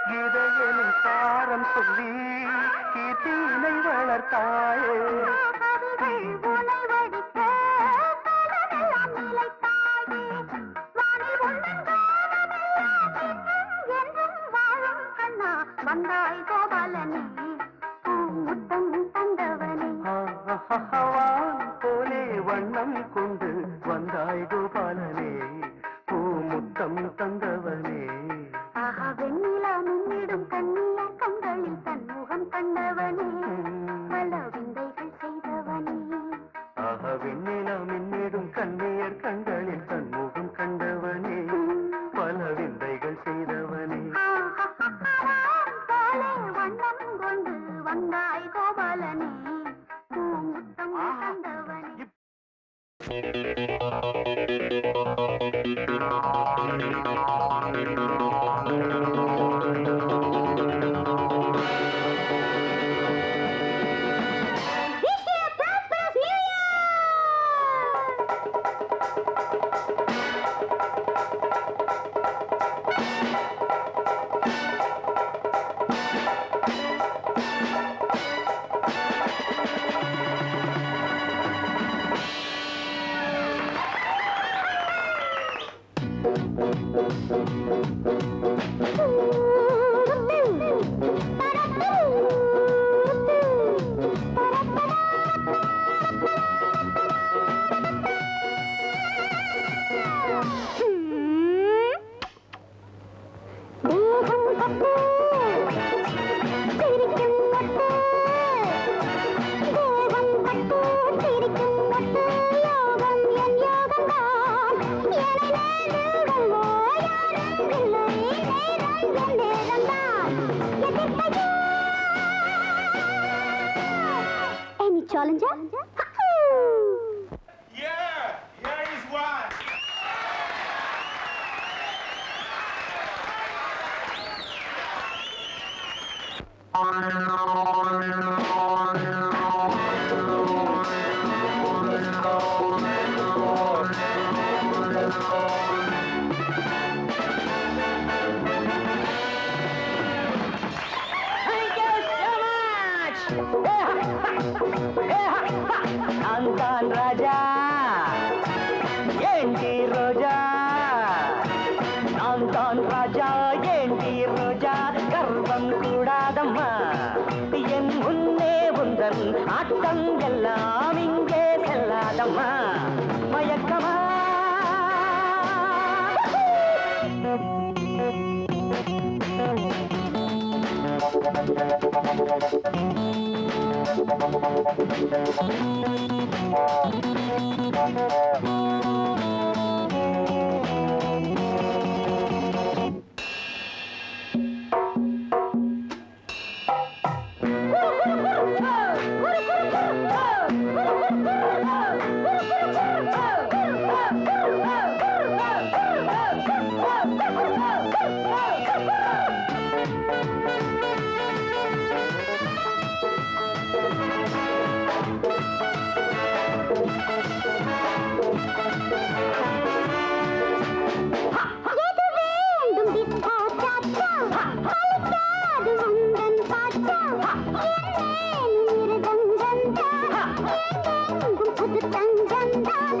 [SPEAKER 5] கீதை எனும் சாரம் சொல்லி கீர்த்தியினை வளர்த்தாயே.
[SPEAKER 2] உனை வடிக்க கலமெல்லாம் நிலைத்தாயே. வானில் என்றும் வாழும் கண்ணா, வந்தாய் கோபாலனே, பூமுத்தம் தந்தவனே.
[SPEAKER 5] போலே வண்ணம் கொண்டு வந்தாய் கோபாலனே, பூமுத்தம் தந்தவனே.
[SPEAKER 2] ஆஹா வெண்ணிலா முன்னிடும் கண்ணியர் கண்களில் தன்முகம் கண்டவனே, பல விந்தைகள் செய்தவனே.
[SPEAKER 5] ஆஹா வெண்ணிலா மின்னிடும் கண்ணியர் கண்களில் தன்முகம் கண்டவனே, பல விந்தைகள் செய்தவனே.
[SPEAKER 2] போலே வண்ணம் கொண்டு வந்தாய் கோபாலனே, பூமுத்தம் தந்தவனே. challenger?
[SPEAKER 6] Yeah, here is one.
[SPEAKER 5] நான் ராஜா ஏண்டி ரோஜா நான் தான் ராஜா ஏண்டி ரோஜா கர்வம் கூடாதம்மா என் முன்னே உந்தன் ஆட்டம் எல்லாம் இங்கே செல்லாதம்மா மயக்கமா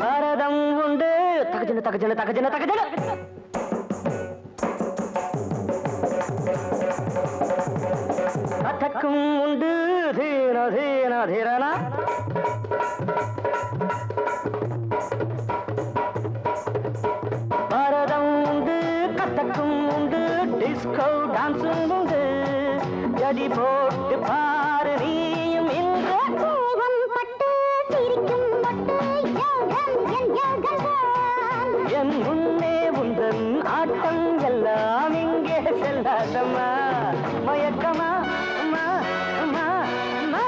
[SPEAKER 5] பரதம் உண்டு தகஜன தகஜன தகஜன தகஜன கதக்கும் உண்டு தீன தீன தீரனா பரதம் உண்டு கதக்கும் உண்டு டிஸ்கோ டான்ஸும் உண்டு ஜடி போட்டு பாரு நீயும் இந்த கோபம் பட்டு சிரிக்கும் பட்டு யோகம் என் யோகம்தான் என் முன்னே உந்தன் ஆட்டம் எல்லாம் இங்கே செல்லாதம்மா மயக்கமா மா மா மா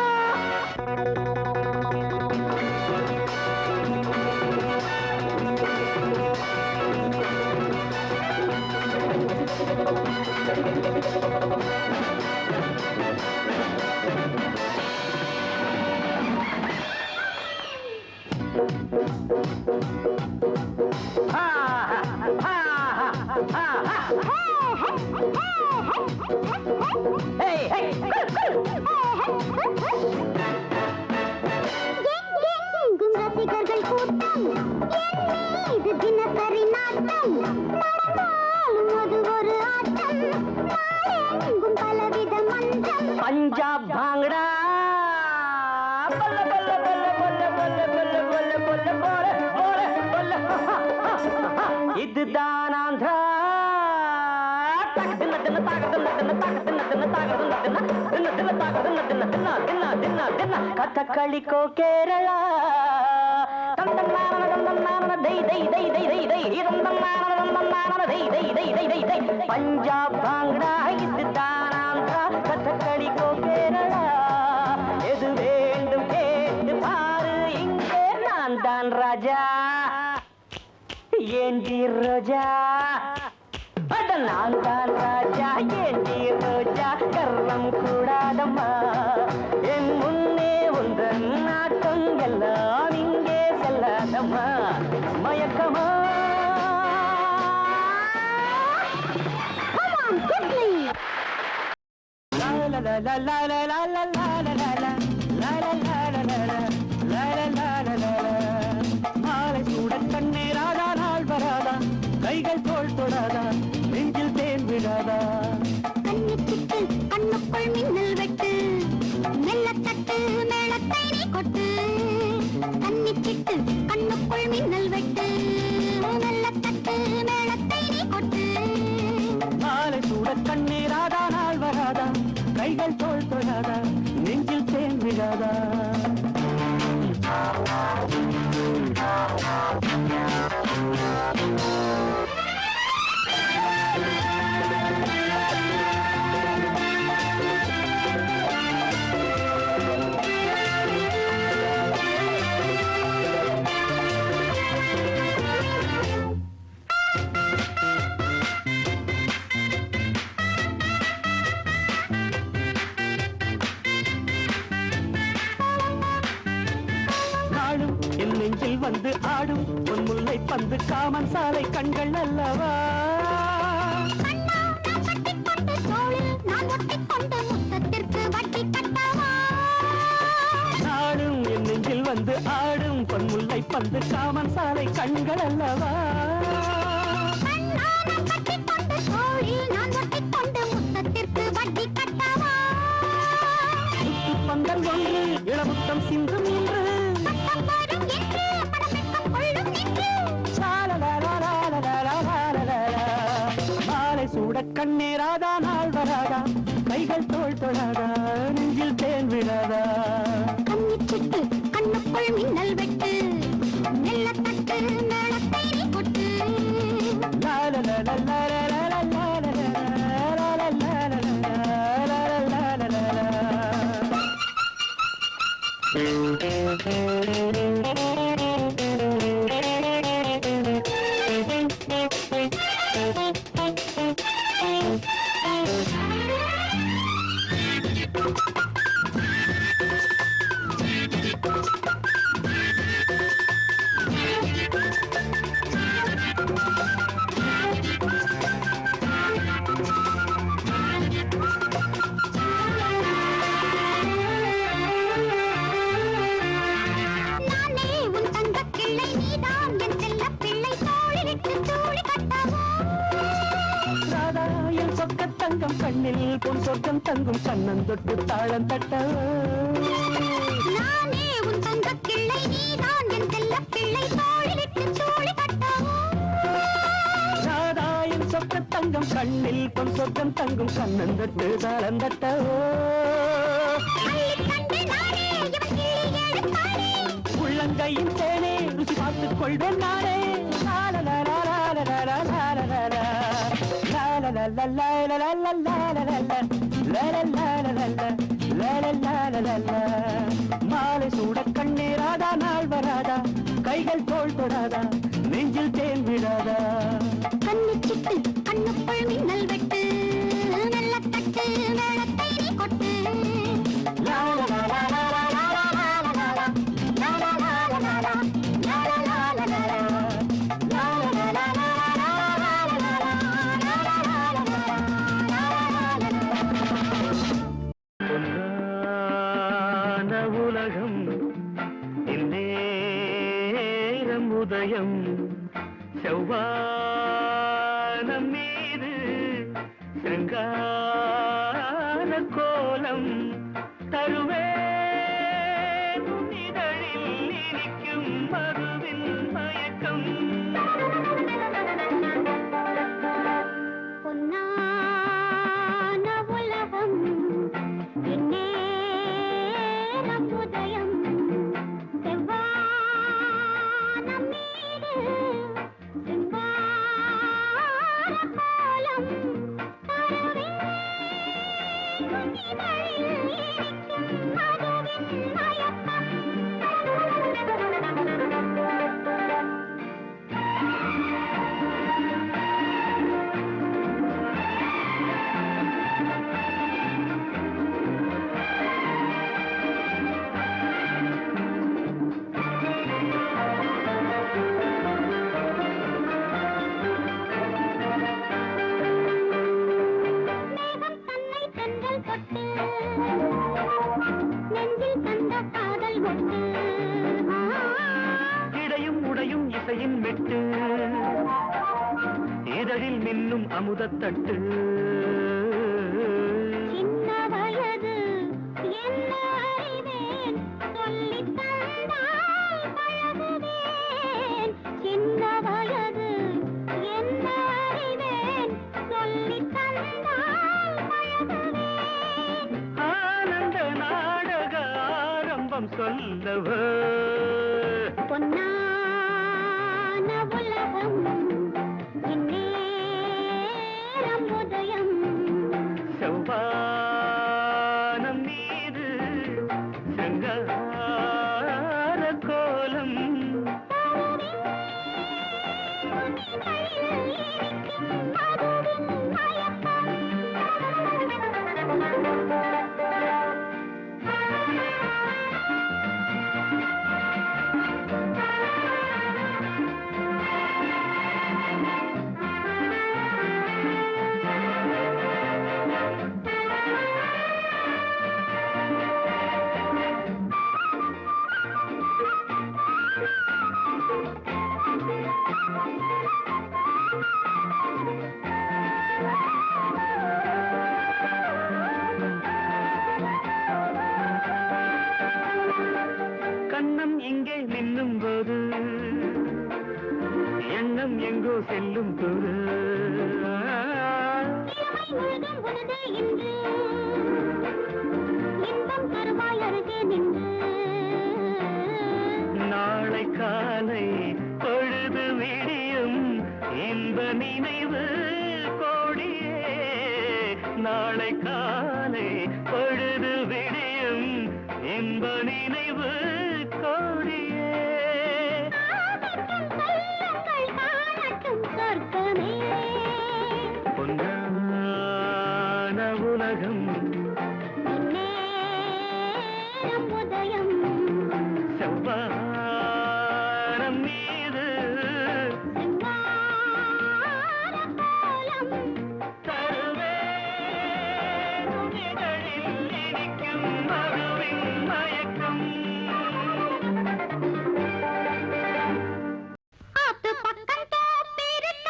[SPEAKER 2] எங்கெங்கும் ரசிகர்கள் கூட்டம் என் மீது தினசரி நாட்டம் நடந்தாலும் அது ஒரு ஆட்டம் நாடெங்கும் பலவித மன்றம்
[SPEAKER 5] பஞ்சாப் பாங்கடா பல்ல பல்ல பல்ல பல்ல பல்ல பல்ல பல்ல பல்ல போல போல பல்ல இதுதான் ஆந்திரா கதகளிக்கோ கேரளா பஞ்சாப் பாங்கடா இதுதான் ஆந்திரா கதகளிக்கோ கேரளா எது வேண்டும் கேட்டு பாரு இங்கே நான் தான் ராஜா ஏண்டி ரோஜா அட நான் தான் ராஜா ஏண்டி ரோஜா கர்வம் கூடாதம்மா என் முன்னே உந்தன் நாட்டம் எல்லாம் இங்கே செல்லாதம்மா மயக்கமா மாலை சூட கண்ணீராதா நாள் வராதா கைகள் தோள் தொடாதா நெஞ்சில் தேன் விடாதா
[SPEAKER 2] கண்ணுச்சிட்டு கண்ணுக்குள் மின்னல் வெட்டு மெல்ல தட்டு மேளத்தை நீ கொட்டு கண்ணிச்சிட்டு கண்ணுக்குள் மின்னல் வெட்டு மெல்ல தட்டு மேளத்தை நீ கொட்டு
[SPEAKER 5] மாலை சூட கண்ணீராதா நாள் வராதா கைகள் தோள் தொடாதா நெஞ்சில் தேன் விடாதா நெஞ்சில் வந்து ஆடும் பொன் முல்லை பந்து காமன் சாலை கண்கள் அல்லவா நாடும் என் நெஞ்சில் வந்து ஆடும் பொன் முல்லை பந்து காமன் சாலை கண்கள் அல்லவா பந்தல் ஒன்று இளமுத்தம் சிந்தும் என்று மாலை சூட கண்ணேராதா நாள் வராதா கைகள் தோள் தொழாதா நெஞ்சில் தேன் விழாதா
[SPEAKER 2] கண்ணிச்சிட்டு கண்ணுக்குள் மின்னல் வெட்டு மெல்ல தட்டு மேளத்தை கொட்டு
[SPEAKER 5] தங்கம் கண்ணில் பொன் சொர்க்கம் தங்கும் கண்ணன் தொட்டு தாளம் தட்ட
[SPEAKER 2] நானே உன் தங்க கிள்ளை நீதான் என் செல்ல பிள்ளை தோளிலிட்டு தூளி கட்டவோ
[SPEAKER 5] ராதாயின் சொக்க தங்கம் கண்ணில் பொன் சொர்க்கம் தங்கும் கண்ணன் தொட்டு தாளம் தட்டவோ உள்ளங்கையின் தேனே ருசி பார்த்துக் கொள்வேன் நானே மாலை சூட கண்ணேராதா நாள் வராதா கைகள் தோள் தொடாதா நெஞ்சில் தேன் விடாதா
[SPEAKER 2] கண்ணிச்சிட்டு கண்ணுக்குள் மின்னல் வெட்டு நல்ல தட்டு மேளத்தை கொட்டு
[SPEAKER 5] உதயம் செவ்வானம் மீது சிருங்கார கோலம் தருவேன் இதழில் இனிக்கும் மதுவின் மயக்கம்
[SPEAKER 2] பொன்னான உலகம் என்னேரம் உதயம்
[SPEAKER 5] இடையும் உடையும் இசையின் மெட்டு இதழில் மின்னும் அமுதத்தட்டு
[SPEAKER 2] சின்ன வயது என்ன அறிவேன் சொல்லித் தந்தால் பழகுவேன் சின்ன வயது என்ன அறிவேன் சொல்லித் தந்தால் பழகுவேன்
[SPEAKER 5] ஆனந்த நாடக ஆரம்பம் சொல்லவோ
[SPEAKER 2] பொன்னான உலகம் இந்நேரம் உதயம்
[SPEAKER 5] செவ்வானம் மீது சிருங்கார கோலம்
[SPEAKER 3] இங்கே நின்னும் போது எண்ணம் எங்கோ செல்லும் போது நாளை காலை பொழுது விடியும் இன்ப நினைவு கோடியே நாளை காலை பொழுது விடியும் இன்ப நினைவு கோடியே பொன்னான உலகம்
[SPEAKER 7] உதயம்
[SPEAKER 3] செவ்வானம் மீது தருவேன் இதழில் இனிக்கும் மறுவின் மயக்கம்
[SPEAKER 7] ஆத்து பக்கம் தோப்பிருக்க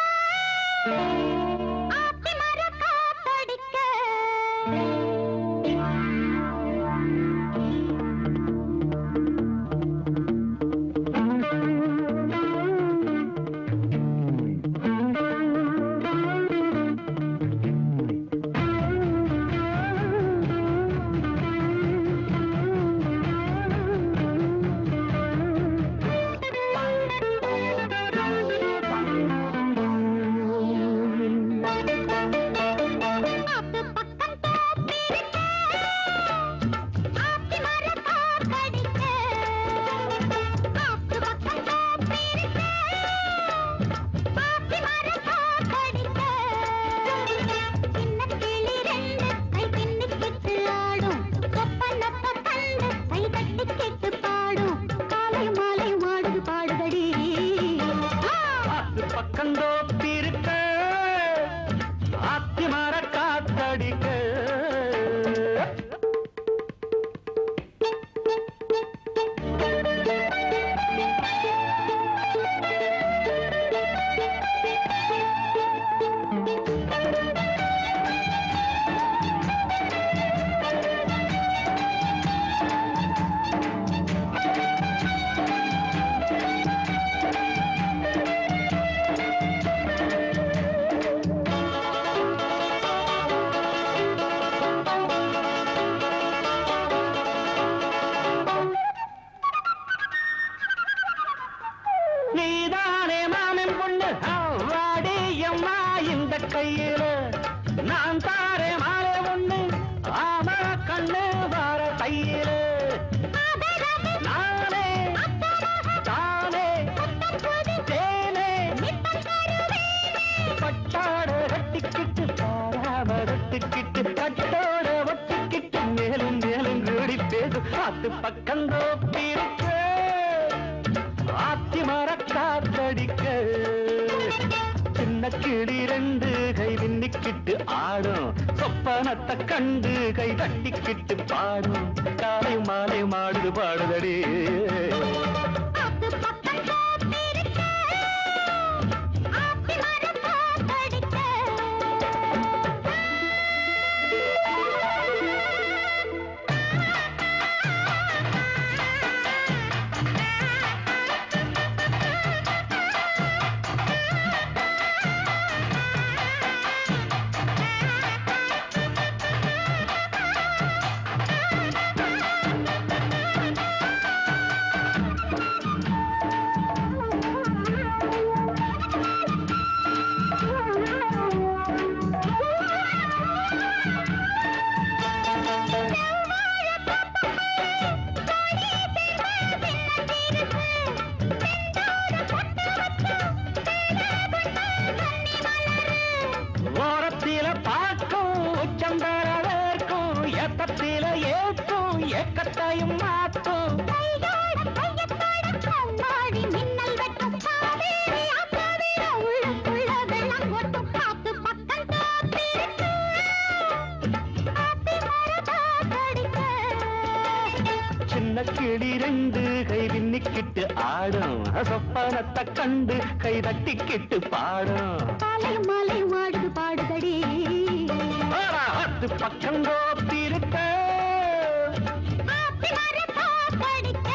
[SPEAKER 7] ஆத்தி மர காத்தடிக்க ஆத்து பக்கம் தோப்பிருக்க ஆத்தி மர காத்தடிக்க ஆத்து பக்கம் தோப்பிருக்க ஆத்தி மர காத்தடிக்க சின்ன கிளி ரெண்டு கை பின்னிக்கிட்டு ஆடும் சொப்பனத்தை கண்டு கை தட்டி கேட்டு பாடும் காலை மாலை மாடுது பாடுதடி
[SPEAKER 3] ஆத்து பக்கந்தோப்பிருக்க ஆத்தி மர காத்தடிக்க நீதானே மாமன் பொண்ணு வாடி அம்மா இந்த கையில நான் தாரே மாலை ஒண்ணு ஆமா கண்ணு வார கையில நானே தானே தேனே பட்டாட கட்டிக்கிட்டு பாராம கட்டிக்கிட்டு கட்டோட ஒட்டிக்கிட்டு மேலும் மேலும் கூடி பேசும் ஆத்து பக்கந்தோப்பிருக்க ஆத்தி மர காத்தடிக்க சின்ன கிளி ரெண்டு கை விண்ணிக்கிட்டு ஆடும் சொப்பனத்தை கண்டு கை தட்டிக்கிட்டு பாடும் காலை மாலை மாடுது பாடுதடி
[SPEAKER 7] ஆத்து பக்கம் தோப்பிருக்க ஆத்தி மர காத்தடிக்க
[SPEAKER 3] ஓரத்தில பார்க்கும் உச்சந்தரவேற்கும் ஏத்தத்தில ஏற்றும் ஏக்கத்தையும் மாற்றும்
[SPEAKER 7] கண்ணாடி மின்னல் வெட்டும் காவேரி அப்பாவிட உள்ளுக்குள்ள வெள்ளம் கொட்டும் ஆத்து பக்கம் தோப்பிருக்க ஆத்தி மர காத்தடிக்க
[SPEAKER 3] சின்ன கிளி ரெண்டு கை விண்ணிக்கிட்டு ஆடும் சொப்பனத்தை கண்டு கை தட்டிக்கிட்டு பாடும்
[SPEAKER 7] காலை மாலை மாடுது பாடுதடி
[SPEAKER 3] ஆத்து பக்கந்தோப்பிருக்க
[SPEAKER 7] ஆத்தி மர காத்தடிக்க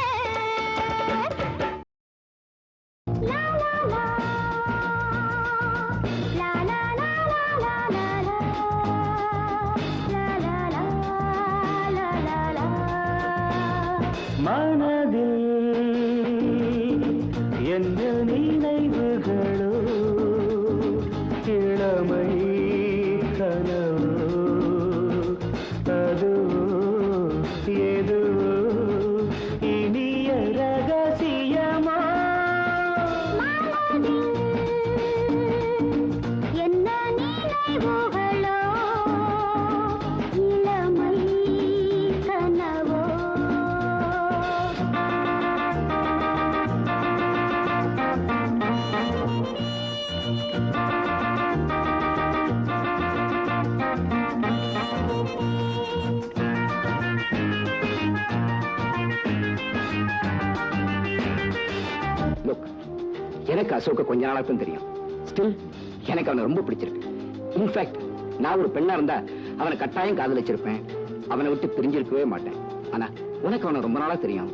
[SPEAKER 5] மனதில் என்ன நினைவுகளோ இளமை கனவோ அதோ ஏதோ இனிய ரகசியமா
[SPEAKER 7] என்ன நினைவுகளோ இளமை கனவோ
[SPEAKER 8] எனக்கு அசோக கொஞ்ச நாளாக தெரியும். ஸ்டில் எனக்கு அவனை ரொம்ப பிடிச்சிருக்கு. இன்ஃபேக்ட் நான் ஒரு பெண்ணா இருந்தா அவனை கட்டாயம் காதலிச்சிருப்பேன். அவனை விட்டு பிரிஞ்சிருக்கவே மாட்டேன். ஆனா உனக்கு அவனை ரொம்ப நாளா தெரியும்.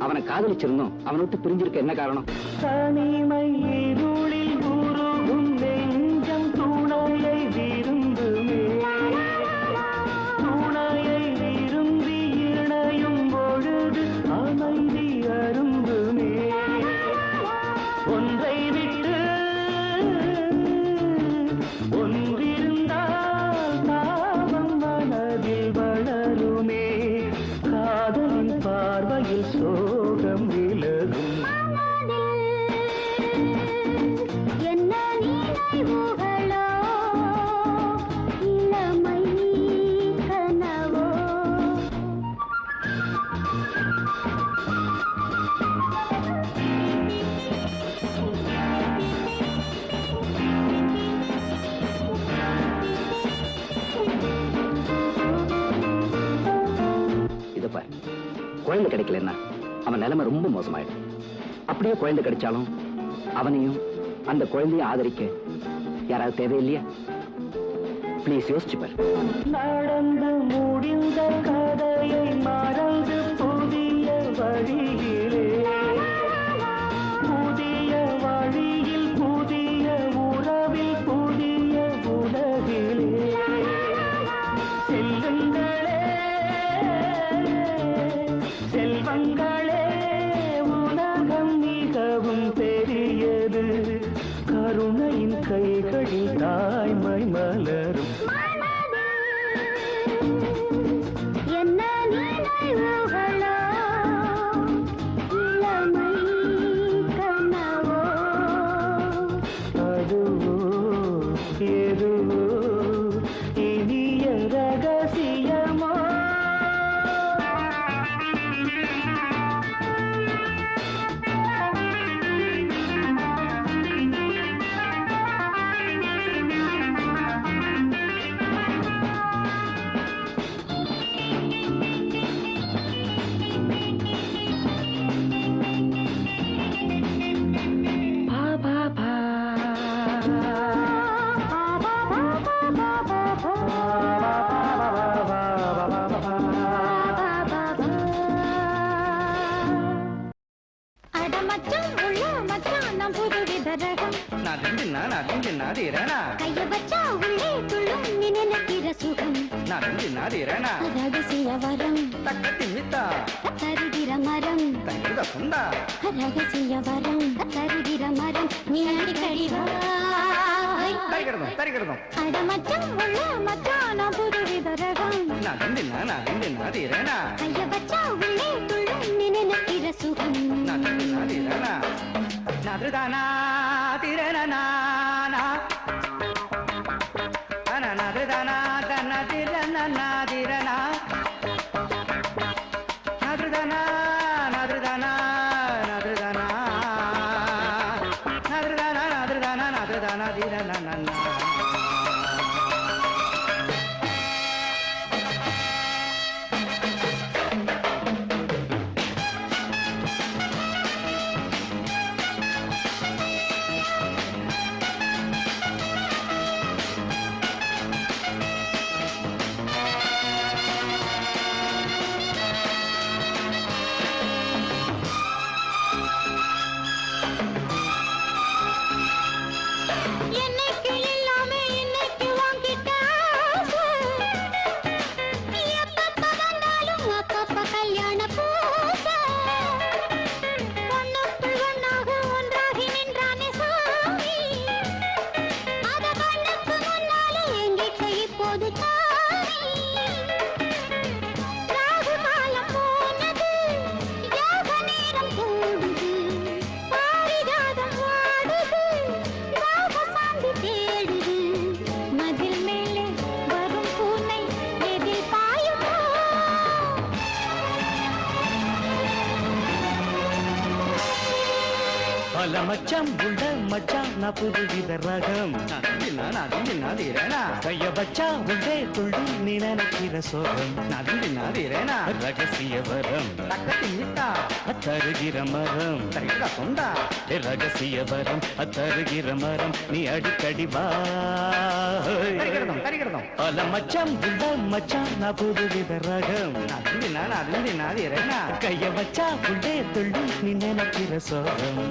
[SPEAKER 8] அவனை காதலிச்சிருந்தோம் அவனை விட்டு பிரிஞ்சிருக்க என்ன காரணம்?
[SPEAKER 5] தனிமை இருளில் உருகும் நெஞ்சம் துணையை விரும்புமே. துணையை விரும்பி இணையும் பொழுது அமைதி அரும்புமே. ஒன்றை விட்டு ஒன்றிருந்தால் தாபம் மனதில் வளருமே. காதலின் பார்வையில் சோகம் விலகும்.
[SPEAKER 7] என்ன நினைவுகளோ இளமை கனவோ
[SPEAKER 8] இதப்பா குழந்தை கிடைக்கலன்னா அவன் நிலைமை ரொம்ப மோசமாயிடும். அப்படியே குழந்தை கிடைச்சாலும் அவனையும் அந்த குழந்தையை ஆதரிக்க யாராவது தேவையில்லையா? ப்ளீஸ் யோசிச்சு பாரு.
[SPEAKER 5] நடந்து முடிந்த கதையை மறந்து புதிய வழியிலே புதிய வழியில் புதிய உறவில் புதிய உலகிலே செல்லுங்களே செல்வங்களே உலகம் மிகவும் பெரியது. கருணையின் கைகளில் தாய்மை மலரும்.
[SPEAKER 7] என்ன நினைவுகளோ இளமை கனவோ
[SPEAKER 5] அதுவோ எதுவோ இனிய ரகசியமா.
[SPEAKER 7] அட மச்சான் உள்ள மச்சான் நான் புது விதரகம் கைய வச்சா உள்ளே துள்ளும் நீ நினைக்கிற சுகம் ரகசிய வரம் தருகிற மரம் ரகசிய வரம் தருகிற மரம் நீ அடிக்கடி வா. அட மச்சான் உள்ள மச்சான் நான் புது விதரகம் கைய வச்சா உள்ளே துள்ளும் நீ நினைக்கிற சுகம்
[SPEAKER 5] பல மச்சான் உள்ள மச்சான் நான் புது வித ரகம் கைய வச்சா உள்ளே துள்ளி நீ நினைக்கிற சோகம் ரகசிய வரம் தருகிற மரம் ரகசிய வரம் தருகிற மரம் நீ அடிக்கடி வா பல மச்சான் உள்ள மச்சான் நான் புது வித ரகம் கைய வச்சா உள்ளே துள்ளி நீ நினைக்கிற சோகம்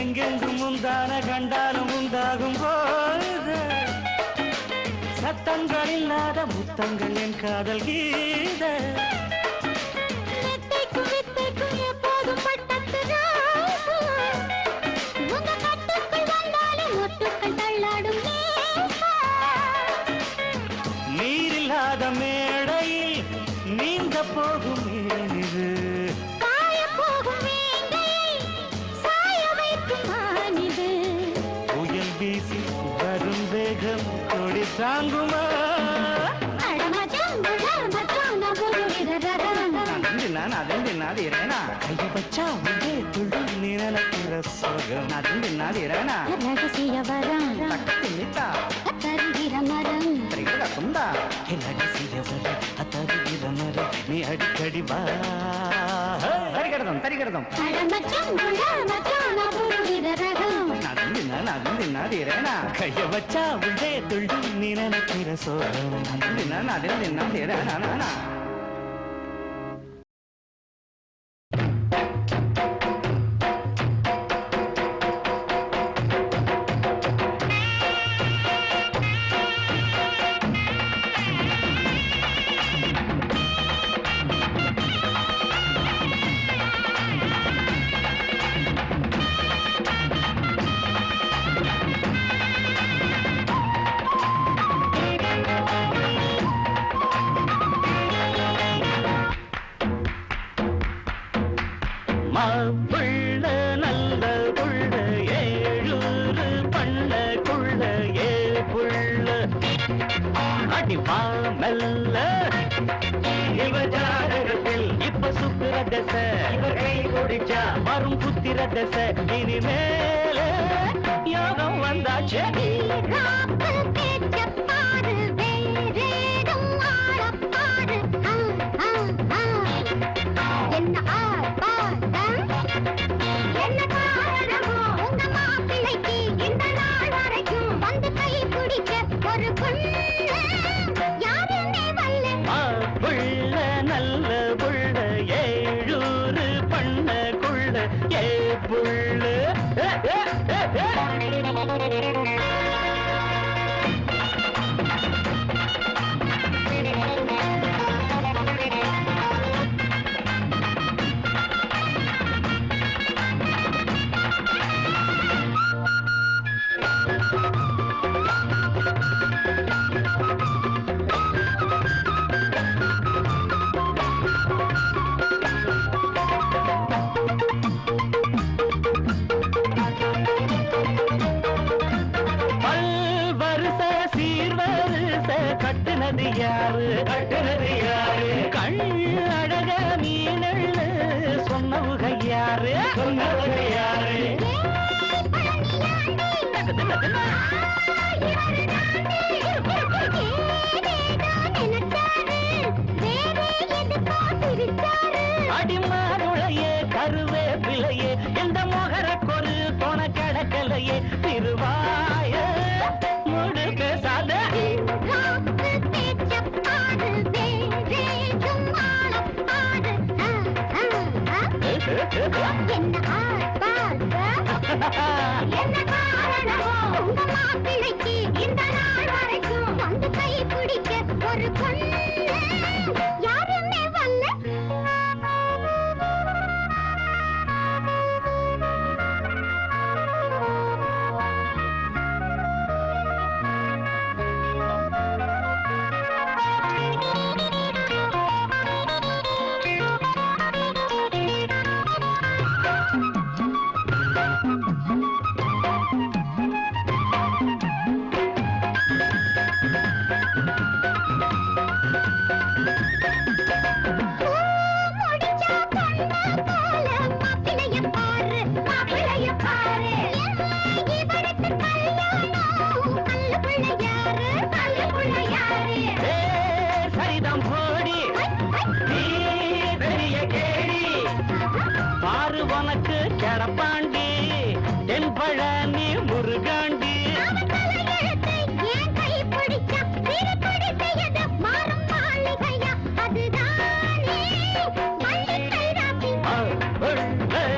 [SPEAKER 5] எங்கெங்கும் உண்டான கண்டாலும் உண்டாகும் போது சத்தங்கள் இல்லாத முத்தங்கள் என் காதல் கீத
[SPEAKER 7] எப்போதும் பட்டத்து உங்க கட்டுக்குள் வந்தாலும் ஒட்டுக்கள் தள்ளாடும்
[SPEAKER 5] நீரில்லாத மேடையில் நீந்த போகும் ஏனிது புயல் வீசி வரும் வேகம் கொடி தாங்குமா கைய வச்சா உள்ளே துள்ளி நீ நினைக்கிற சோகம்
[SPEAKER 7] ரகசிய வரம் தருகிற மரம்
[SPEAKER 5] ரகசிய வரம் தருகிற மரம் நீ அடிக்கடி வா தரிகிறதும் கைய வச்சா உள்ளே துள்ளி நீ நினைக்கிற சோகம் புள்ள நல்ல புள்ள ஏழூரு பண்ண குள்ள ஏ புள்ள அடிவா மெல்ல இவ ஜாதகத்தில் இப்ப சுத்திர தசை இவர் கை குடிச்சா வரும் புத்திர தசை இனிமேல யோகம் வந்தாச்சு புள்ள நல்ல புள்ள ஏழூரு பண்ண குள்ள ஏ புள்ள கட்டுனது யாரு கண் அழக மீனள்ளு சொன்னவுக யாரு அடிமாருளையே கருவேப்பிலையே இந்த மொகர கொரு போன கடக்கலையே திருவாய முடு பேசாத என்ன
[SPEAKER 7] காணவும் உங்க மாப்பிள்ளைக்கு இந்த நாள் வரைக்கும் வந்து கை பிடிக்க ஒரு பொண்ணு யாருமே வரல.
[SPEAKER 3] சரிதம் போடி நீ பெரிய கேடி பாரு உனக்கு கிடப்பாண்டி தென்பழனி முருகாண்டி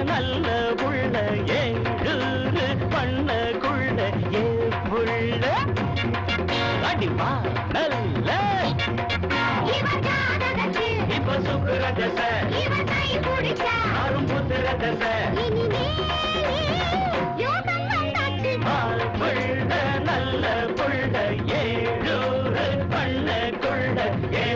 [SPEAKER 3] நல்ல புள்ள ஏழு பண்ணக்குள்ள ஏ புள்ள அடிப்பா நல்ல இப்ப சுக்குற தசை அரும்புத்துற தசை புள்ள நல்ல புள்ள ஏழு பண்ணக்குள்ள ஏ